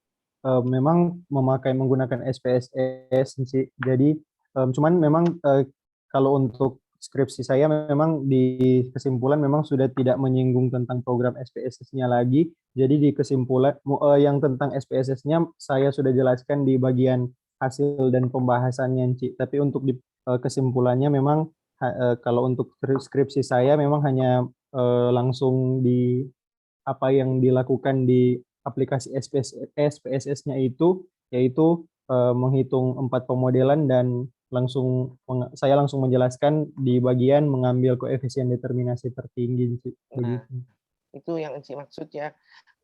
memang menggunakan SPSS, Ci. Jadi cuman memang kalau untuk skripsi saya memang di kesimpulan memang sudah tidak menyinggung tentang program SPSS-nya lagi. Jadi di kesimpulan yang tentang SPSS-nya saya sudah jelaskan di bagian hasil dan pembahasannya, Ci. Tapi untuk di kesimpulannya memang kalau untuk skripsi saya memang hanya langsung di apa yang dilakukan di aplikasi SPSS-nya itu, yaitu menghitung 4 pemodelan dan saya langsung menjelaskan di bagian mengambil koefisien determinasi tertinggi. Nah, itu yang Enci maksud ya.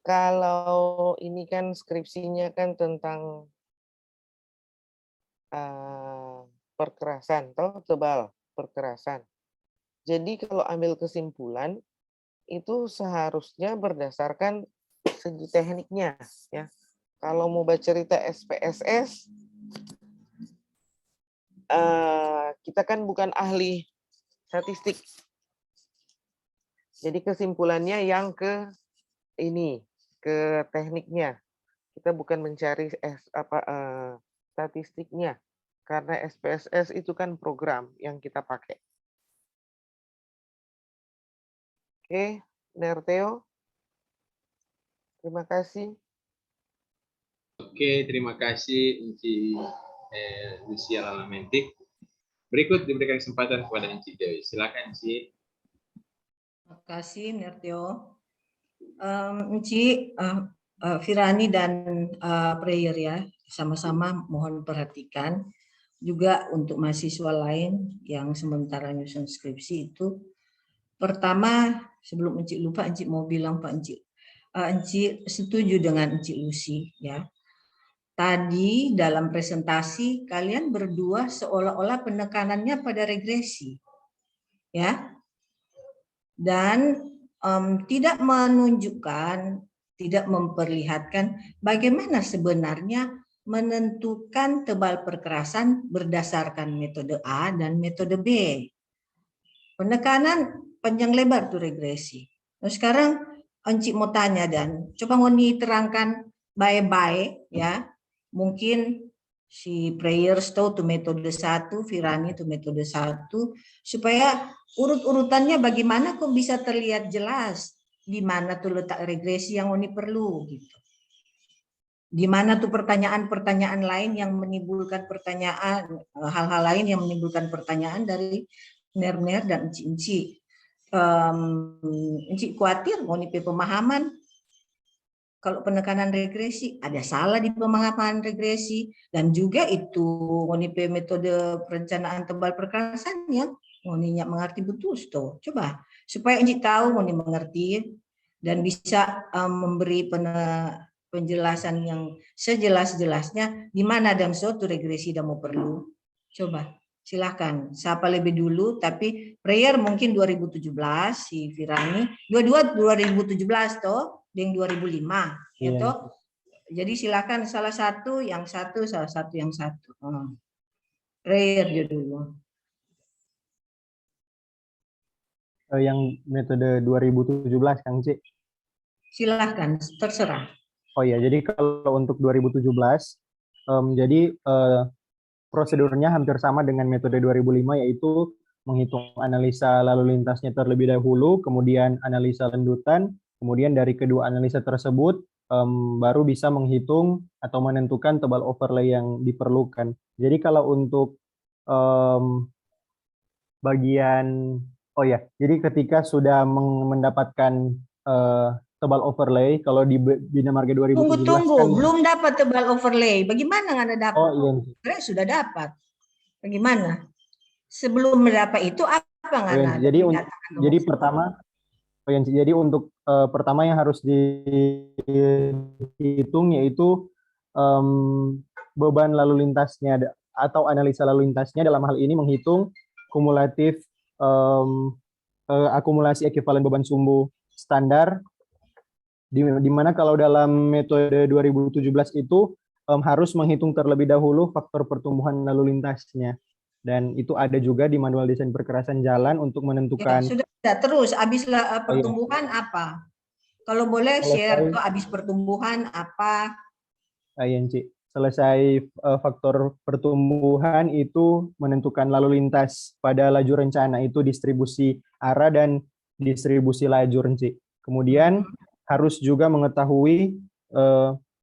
Kalau ini kan skripsinya kan tentang perkerasan, toh tebal perkerasan. Jadi kalau ambil kesimpulan itu seharusnya berdasarkan segi tekniknya ya. Kalau mau baca cerita SPSS, kita kan bukan ahli statistik. Jadi kesimpulannya yang ke ini, ke tekniknya. Kita bukan mencari statistiknya, karena SPSS itu kan program yang kita pakai. Oke, Nerteo. Terima kasih. Oke, terima kasih Enci Lucia Lalamentik. Berikut diberikan kesempatan kepada Enci Dewi. Silakan Enci. Terima kasih Nerteo. Enci, Firani dan Prayer ya, sama-sama mohon perhatikan. Juga untuk mahasiswa lain yang sementara nyusun skripsi itu, pertama sebelum Enci lupa, Enci mau bilang Pak Enci setuju dengan Enci Lucy ya. Tadi dalam presentasi kalian berdua seolah-olah penekanannya pada regresi, ya, dan tidak menunjukkan, tidak memperlihatkan bagaimana sebenarnya menentukan tebal perkerasan berdasarkan metode A dan metode B. Penekanan panjang lebar tuh regresi. Nah, sekarang Enci mau tanya dan coba Ngoni terangkan baik-baik ya. Mungkin si Prayers tahu tuh metode 1, Firani tuh metode 1, supaya urut-urutannya bagaimana kok bisa terlihat jelas di mana tuh letak regresi yang Ngoni perlu gitu. Di mana tuh pertanyaan-pertanyaan lain yang menimbulkan pertanyaan, hal-hal lain yang menimbulkan pertanyaan dari Ner dan Enci. Enci khawatir Ngoni pemahaman kalau penekanan regresi ada salah di pemahaman regresi, dan juga itu Ngoni metode perencanaan tebal perkerasan yang Ngoni mengerti betul tuh. Coba supaya Enci tahu Ngoni mengerti dan bisa memberi penjelasan yang sejelas-jelasnya di mana dalam suatu regresi dan mau perlu. Coba silakan siapa lebih dulu, tapi Prayer mungkin 2017 si Firani, dua-dua 2017 toh. dengan 2005, ya Iya. toh. Jadi silakan salah satu yang satu. Prayer dia dulu. Yang metode 2017 Kang Ci. Silahkan, terserah. Oh iya, jadi kalau untuk 2017, jadi prosedurnya hampir sama dengan metode 2005, yaitu menghitung analisa lalu lintasnya terlebih dahulu, kemudian analisa lendutan, kemudian dari kedua analisa tersebut baru bisa menghitung atau menentukan tebal overlay yang diperlukan. Jadi kalau untuk bagian, oh ya, jadi ketika sudah mendapatkan tebal overlay, kalau di Bina Marga 2017 Tunggu, kan, belum dapat tebal overlay. Bagaimana nggak ada dapat? oh iya, Sebenarnya sudah dapat. Bagaimana? Sebelum mendapat itu apa nggak ada? jadi pertama, oh iya, jadi untuk pertama yang harus dihitung yaitu beban lalu lintasnya atau analisa lalu lintasnya, dalam hal ini menghitung kumulatif akumulasi ekuivalen beban sumbu standar, di mana kalau dalam metode 2017 itu harus menghitung terlebih dahulu faktor pertumbuhan lalu lintasnya, dan itu ada juga di manual desain perkerasan jalan untuk menentukan. Ya, sudah terus habis pertumbuhan apa? Kalau boleh share tuh habis pertumbuhan apa? Ci. Selesai faktor pertumbuhan itu menentukan lalu lintas pada lajur rencana, itu distribusi arah dan distribusi lajur, Ci. Kemudian harus juga mengetahui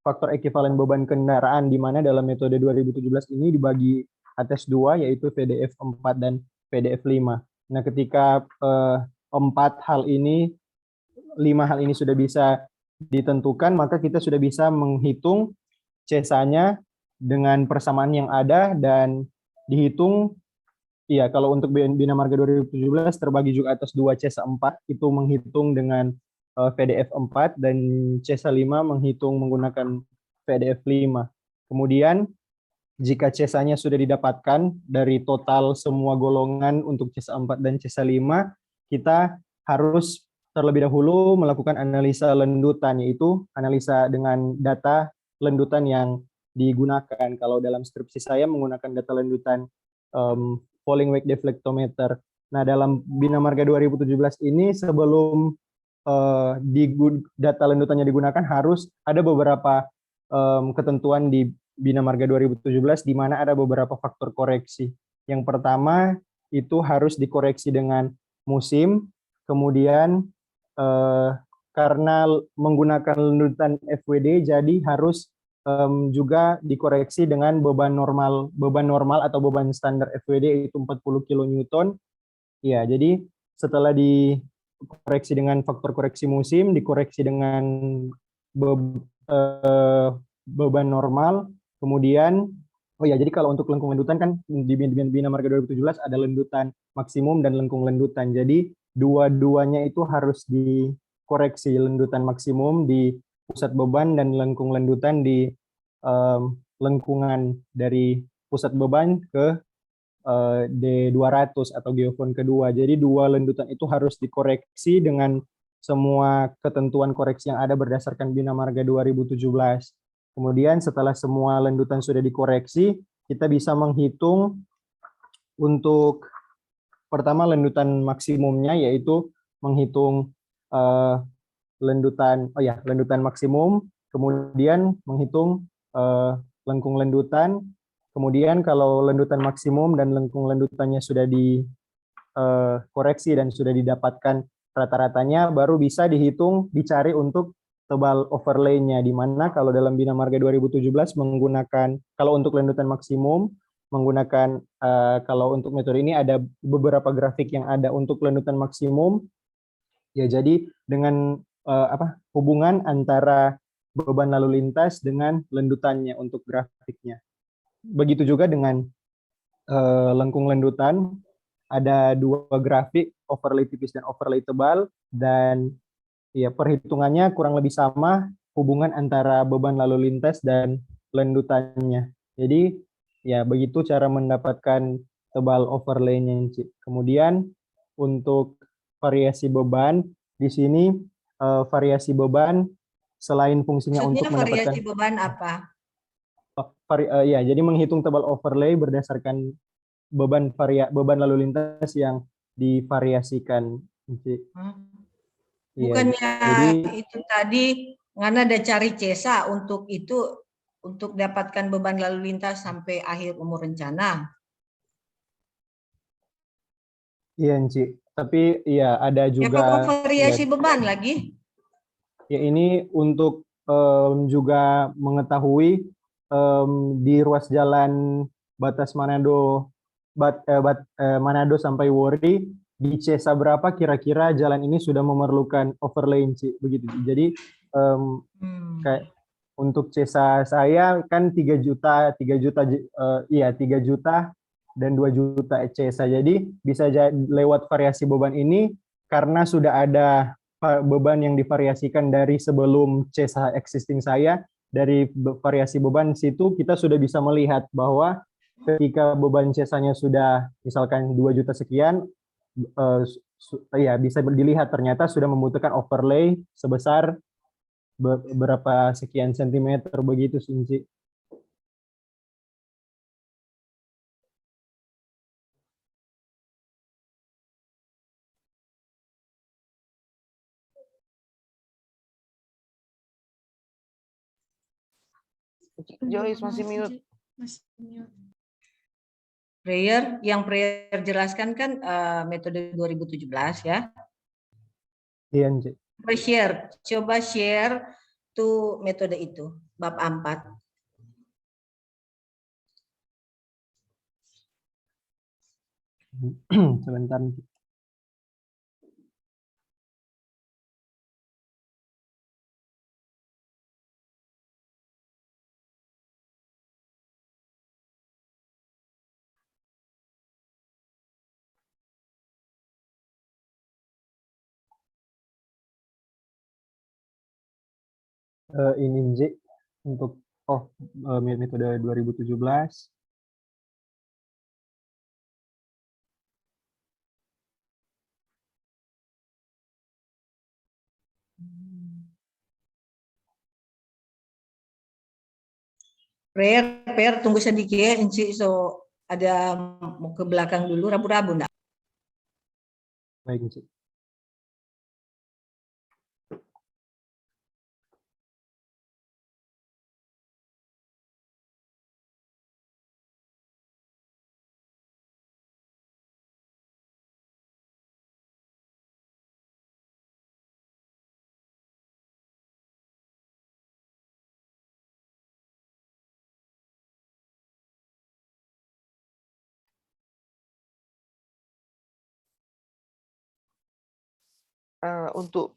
faktor ekuivalen beban kendaraan, di mana dalam metode 2017 ini dibagi atas dua, yaitu PDF 4 dan PDF 5. Nah, ketika 5 hal ini sudah bisa ditentukan, maka kita sudah bisa menghitung CESA-nya dengan persamaan yang ada dan dihitung. Iya, kalau untuk Bina Marga 2017 terbagi juga atas dua, CESA 4 itu menghitung dengan PDF 4 dan CESA 5 menghitung menggunakan PDF 5. Kemudian jika CESA-nya sudah didapatkan dari total semua golongan untuk CESA 4 dan CESA 5, kita harus terlebih dahulu melakukan analisa lendutan, yaitu analisa dengan data lendutan yang digunakan. Kalau dalam skripsi saya menggunakan data lendutan falling wake deflectometer. Nah, dalam Bina Marga 2017 ini sebelum data lendutannya digunakan harus ada beberapa ketentuan di Bina Marga 2017 di mana ada beberapa faktor koreksi. Yang pertama itu harus dikoreksi dengan musim, kemudian karena menggunakan lendutan FWD jadi harus juga dikoreksi dengan beban normal atau beban standar FWD itu 40 kN. Ya, jadi setelah dikoreksi dengan faktor koreksi musim, dikoreksi dengan beban normal, kemudian jadi kalau untuk lengkung lendutan kan di Bina Marga 2017 ada lendutan maksimum dan lengkung lendutan. Jadi dua-duanya itu harus dikoreksi, lendutan maksimum di pusat beban dan lengkung lendutan di lengkungan dari pusat beban ke D200 atau geofon kedua. Jadi dua lendutan itu harus dikoreksi dengan semua ketentuan koreksi yang ada berdasarkan Bina Marga 2017. Kemudian setelah semua lendutan sudah dikoreksi, kita bisa menghitung untuk pertama lendutan maksimumnya, yaitu menghitung lendutan maksimum, kemudian menghitung lengkung lendutan, kemudian kalau lendutan maksimum dan lengkung lendutannya sudah dikoreksi dan sudah didapatkan rata-ratanya, baru bisa dicari untuk tebal overlay-nya, di mana kalau dalam Bina Marga 2017 menggunakan, kalau untuk lendutan maksimum menggunakan, kalau untuk metode ini ada beberapa grafik yang ada untuk lendutan maksimum, ya jadi dengan hubungan antara beban lalu lintas dengan lendutannya untuk grafiknya. Begitu juga dengan lengkung lendutan, ada dua grafik, overlay tipis dan overlay tebal, dan ya perhitungannya kurang lebih sama hubungan antara beban lalu lintas dan lendutannya. Jadi ya begitu cara mendapatkan tebal overlay-nya. Kemudian untuk variasi beban, di sini variasi beban selain fungsinya Maksudnya untuk mendapatkan variasi beban apa? ya, jadi menghitung tebal overlay berdasarkan beban lalu lintas yang divariasikan. Iya, Bukannya jadi itu tadi ngana ada cari CESA untuk itu, untuk dapatkan beban lalu lintas sampai akhir umur rencana. iya, Ci. Tapi ya ada Ya, juga kok variasi beban lagi? ya ini untuk juga mengetahui di ruas jalan batas Manado sampai Wori di CESA berapa kira-kira jalan ini sudah memerlukan overlay, Ci, begitu. Jadi kayak untuk CESA saya kan 3 juta, 3 juta dan 2 juta CESA. Jadi bisa lewat variasi beban ini karena sudah ada beban yang divariasikan dari sebelum CESA existing saya, dari variasi beban situ kita sudah bisa melihat bahwa ketika beban CESA-nya sudah misalkan 2 juta sekian, ya bisa dilihat ternyata sudah membutuhkan overlay sebesar berapa sekian sentimeter begitu sih. Joyce masih mute. Yang Prayer jelaskan kan metode 2017 ya. Iya, Ci. Coba share tuh metode itu, bab 4. Sebentar, Ci. Ini Ci untuk metode 2017. Prayer tunggu sedikit ya, Inci, so ada mau ke belakang dulu, rabu-rabu enggak? Baik, Ci. Untuk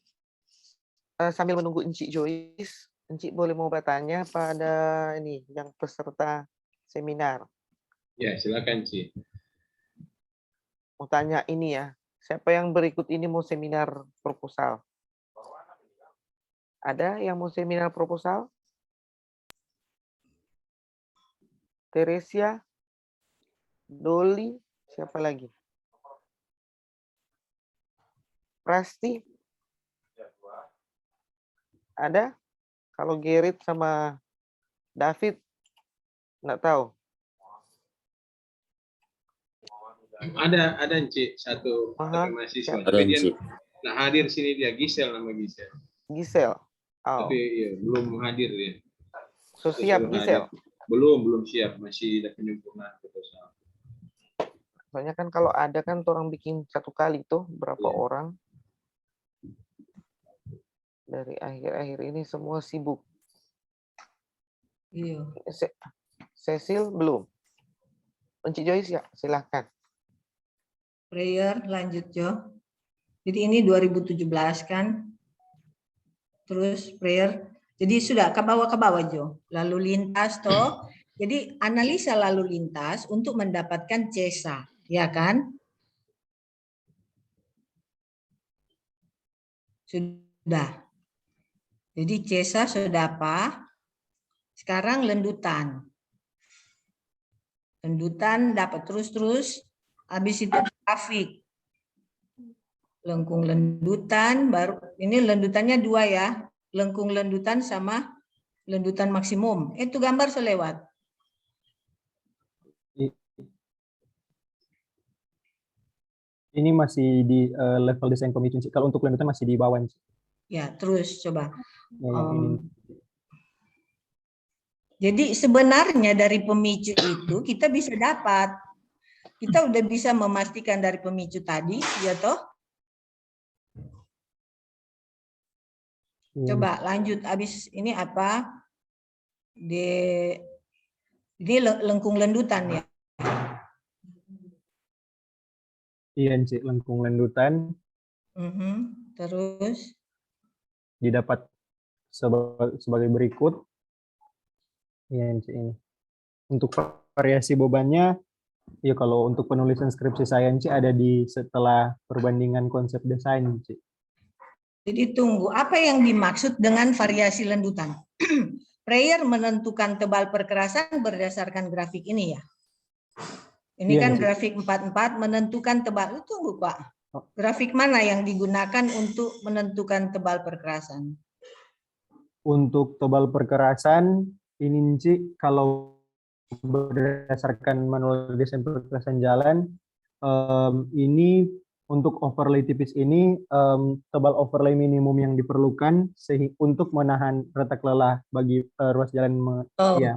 sambil menunggu Encik Joyce, Encik boleh mau bertanya pada ini yang peserta seminar. Ya, silakan, Ci. Mau tanya ini ya, siapa yang berikut ini mau seminar proposal? Ada yang mau seminar proposal? Teresia, Doli, siapa lagi? Prasti? Ada? Kalau Gerrit sama David, nggak tahu. Ada Ci, satu mahasiswa. Ada, Tapi dia Ci. nah hadir sini, dia Gisel, nama Gisel. Gisel. Oh. Tapi ya, belum hadir dia. So, siap Gisel? Belum siap, masih ada penyempurnaan proposal. Soalnya kan kalau ada kan orang bikin satu kali tuh berapa orang. Dari akhir-akhir ini semua sibuk. Iya. Cecil belum. Encik Joyce ya, silahkan. Prayer lanjut Jo. Jadi ini 2017 kan. Terus Prayer. Jadi sudah ke bawah Jo. Lalu lintas toh. Jadi analisa lalu lintas untuk mendapatkan CESA, ya kan? Sudah. Jadi CESA sudah apa? Sekarang lendutan. Lendutan dapat terus. Habis itu grafik. Lengkung lendutan, baru ini lendutannya 2 ya. lengkung lendutan sama lendutan maksimum. Itu gambar selewat. Ini masih di level desain pemicu. Kalau untuk lendutan masih di bawah. Ya, terus coba. Ya, yang ini. Jadi sebenarnya dari pemicu itu kita bisa dapat. Kita udah bisa memastikan dari pemicu tadi, ya toh? Coba lanjut, habis ini apa? Ini lengkung lendutan ya. Iya, Cik, lengkung lendutan. Terus Didapat sebagai berikut. Iya, Cik, ini. Untuk variasi bebannya, ya kalau untuk penulisan skripsi saya, Cik, ada di setelah perbandingan konsep desain, Cik. Jadi tunggu, apa yang dimaksud dengan variasi lendutan? Prayer menentukan tebal perkerasan berdasarkan grafik ini ya. Ini Iya, kan Cik. grafik 44 menentukan tebal. Tunggu Pak, grafik mana yang digunakan untuk menentukan tebal perkerasan? Untuk tebal perkerasan, ini Cik, kalau berdasarkan manual desain perkerasan jalan, ini untuk overlay tipis ini tebal overlay minimum yang diperlukan untuk menahan retak lelah bagi ruas jalan.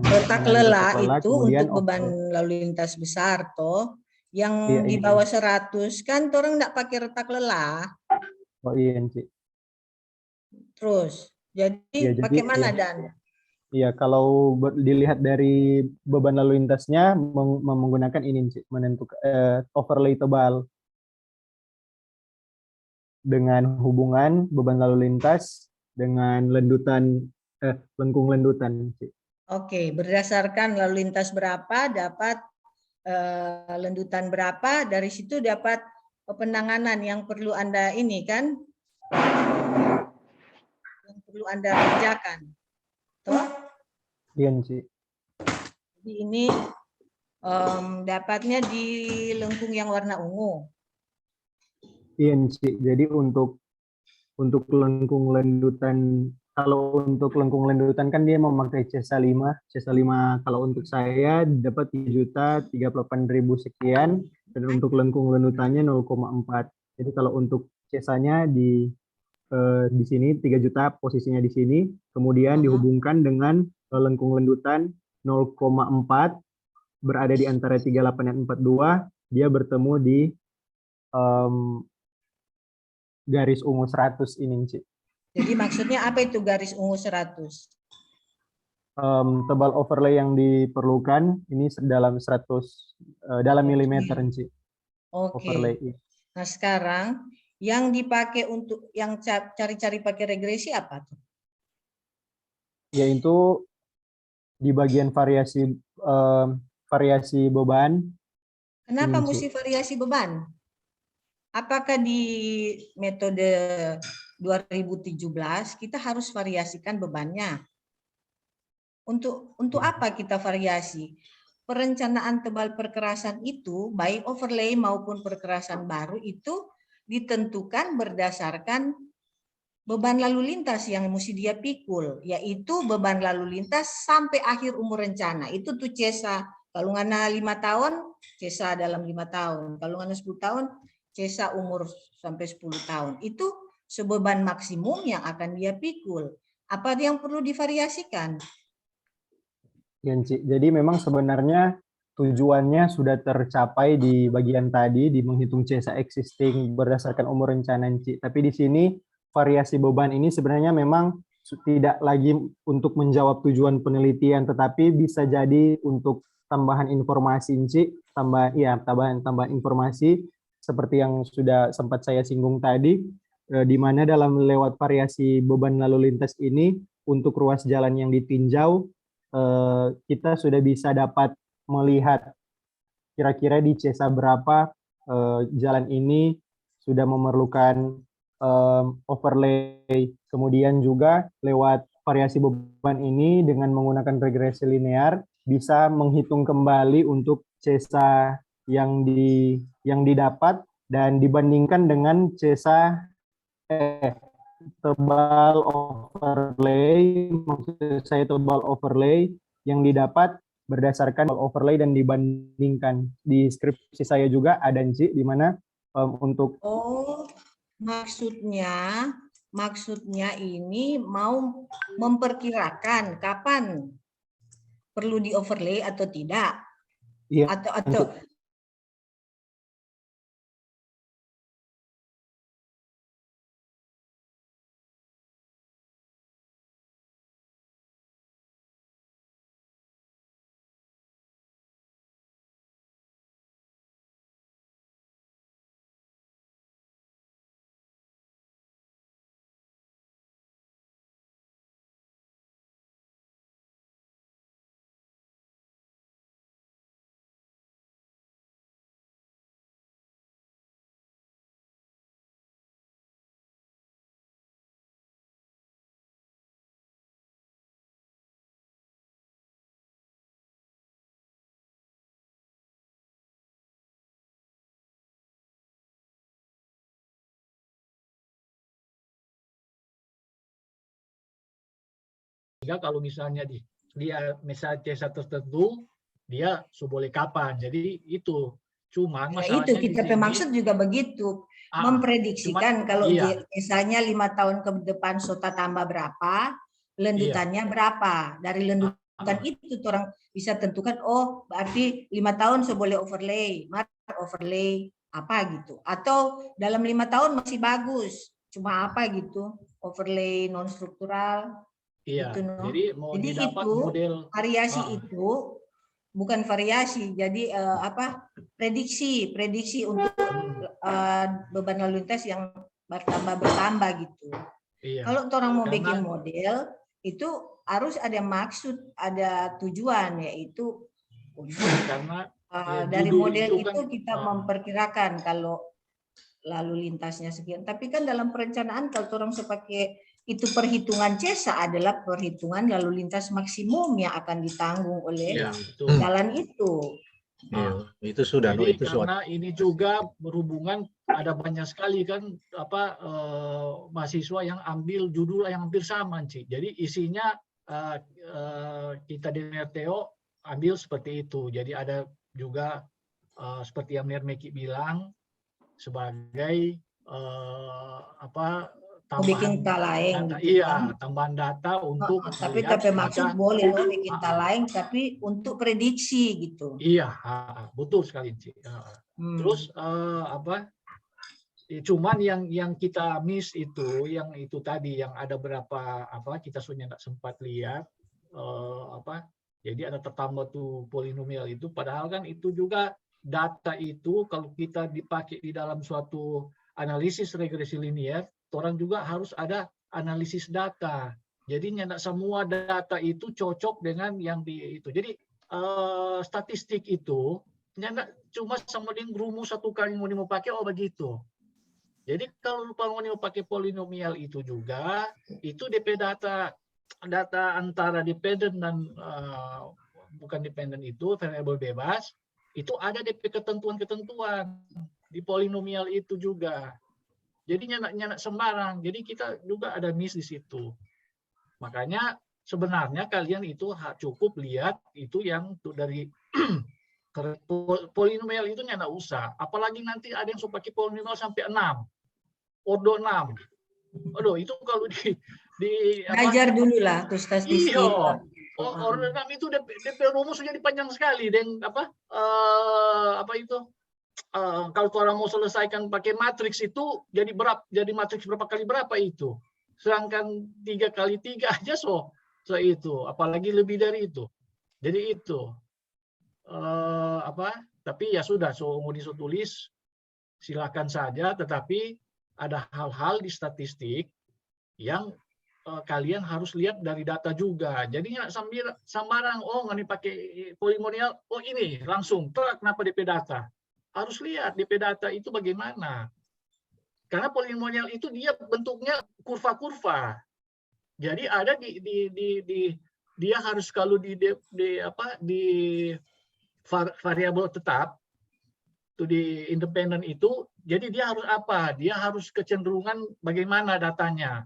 Retak lelah itu kemudian untuk beban lalu lintas besar toh, yang iya, di bawah 100 kan orang enggak pakai retak lelah. Oh iya, Cik. Terus jadi Ya, pakai mana iya. Dan? Iya, kalau dilihat dari beban lalu lintasnya menggunakan ini, Cik, menentukan overlay tebal dengan hubungan beban lalu lintas dengan lengkung lendutan, Cik. Oke, berdasarkan lalu lintas berapa dapat lendutan berapa, dari situ dapat penanganan yang perlu Anda ini kan, yang perlu Anda kerjakan. Toh? Iya, Cik. Jadi ini dapatnya di lengkung yang warna ungu. Iya, Cik. Jadi untuk lengkung lendutan, kalau untuk lengkung lendutan kan dia memakai CESA 5. CESA 5 kalau untuk saya dapat 3.038.000 sekian, dan untuk lengkung lendutannya 0,4. Jadi kalau untuk CESA-nya di sini 3 juta, posisinya di sini, kemudian dihubungkan dengan lengkung lendutan 0,4 berada di antara 38 dan 42, dia bertemu di garis ungu 100 ini, Cik. Jadi maksudnya apa itu garis ungu 100? Tebal overlay yang diperlukan ini dalam 100 dalam milimeter, Cik. Oke. Overlay. Nah sekarang yang dipakai untuk yang cari-cari pakai regresi apa tuh? Yaitu di bagian variasi beban. Kenapa mesti variasi beban? Apakah di metode 2017 kita harus variasikan bebannya? Untuk apa kita variasi? Perencanaan tebal perkerasan itu, baik overlay maupun perkerasan baru itu ditentukan berdasarkan beban lalu lintas yang mesti dia pikul, yaitu beban lalu lintas sampai akhir umur rencana. Itu tuh CESA. Kalau ngana 5 tahun, CESA dalam 5 tahun. Kalau ngana 10 tahun, CESA umur sampai 10 tahun. Itu sebeban maksimum yang akan dia pikul. Apa yang perlu divariasikan? Jadi memang sebenarnya tujuannya sudah tercapai di bagian tadi, di menghitung CESA existing berdasarkan umur rencana, Cik. Tapi di sini variasi beban ini sebenarnya memang tidak lagi untuk menjawab tujuan penelitian, tetapi bisa jadi untuk tambahan informasi, Cik. Tambahan informasi seperti yang sudah sempat saya singgung tadi, di mana dalam lewat variasi beban lalu lintas ini untuk ruas jalan yang ditinjau, kita sudah bisa dapat melihat kira-kira di CESA berapa jalan ini sudah memerlukan overlay. Kemudian juga lewat variasi beban ini dengan menggunakan regresi linear bisa menghitung kembali untuk CESA yang didapat dan dibandingkan dengan CESA tebal overlay, maksud saya tebal overlay yang didapat berdasarkan overlay dan dibandingkan. Di skripsi saya juga ada Nci, di mana untuk maksudnya ini mau memperkirakan kapan perlu di overlay atau tidak, iya, atau kalau misalnya dia misalnya C1 tertentu, dia boleh kapan. Jadi itu. Cuma ya itu masalahnya kita di sini, maksud juga begitu, memprediksikan kalau iya. misalnya 5 tahun ke depan SOTA tambah berapa, lanjutannya berapa. Dari lanjutan itu orang bisa tentukan, oh berarti 5 tahun boleh overlay, overlay apa gitu. Atau dalam 5 tahun masih bagus, cuma apa gitu, overlay non struktural. Iya. Gitu, no? Jadi mau Jadi didapat itu model variasi itu bukan variasi, jadi prediksi untuk beban lalu lintas yang bertambah gitu. Iya. Kalau orang mau bikin model itu harus ada maksud, ada tujuan, yaitu karena dari model itu kan, kita memperkirakan kalau lalu lintasnya sekian. Tapi kan dalam perencanaan kalau orang sepakai itu perhitungan CESA adalah perhitungan lalu lintas maksimum yang akan ditanggung oleh jalan itu. Itu sudah. Jadi itu karena ini juga berhubungan, ada banyak sekali kan mahasiswa yang ambil judul yang hampir sama, Ci. Jadi isinya kita di RTO ambil seperti itu. Jadi ada juga seperti yang Meki bilang sebagai bikin talaeng data, gitu, iya, tambahan data untuk tapi maksud boleh lo bikin talaeng tapi untuk prediksi gitu. Iya, betul sekali, Ci. Terus cuman yang kita miss itu yang itu tadi, yang ada berapa kita sudah nggak sempat lihat jadi ada tertambah tuh polinomial itu, padahal kan itu juga data itu kalau kita dipakai di dalam suatu analisis regresi linear, orang juga harus ada analisis data. Jadi tidak semua data itu cocok dengan yang itu. Jadi statistik itu tidak cuma sama dengan rumus satu kali mau pakai begitu. Jadi kalau lupa mau pakai polinomial itu juga, itu DP data antara dependent dan bukan dependent itu variable bebas, itu ada DP ketentuan-ketentuan di polinomial itu juga. Jadi nyanak sembarang. Jadi kita juga ada miss di situ. Makanya sebenarnya kalian itu cukup lihat itu yang dari polinomial itu nyanak usah. Apalagi nanti ada yang pakai polinomial sampai 6. Ordo 6. Aduh, itu kalau belajar dulu lah tuh statistik. Iya. Ordo 6 itu DP rumus jadi panjang sekali dan kalau orang mau selesaikan pakai matriks itu jadi matriks berapa kali berapa itu, sedangkan 3 kali 3 aja itu, apalagi lebih dari itu. Jadi itu tapi ya sudah, mau ditulis silakan saja, tetapi ada hal-hal di statistik yang kalian harus lihat dari data juga. Jadi sembarang nggak pakai polinomial, ini langsung kenapa DP data. Harus lihat DP data itu bagaimana. Karena polinomial itu dia bentuknya kurva-kurva. Jadi ada dia harus kalau di variabel tetap itu di independen itu, jadi dia harus apa? Dia harus kecenderungan bagaimana datanya.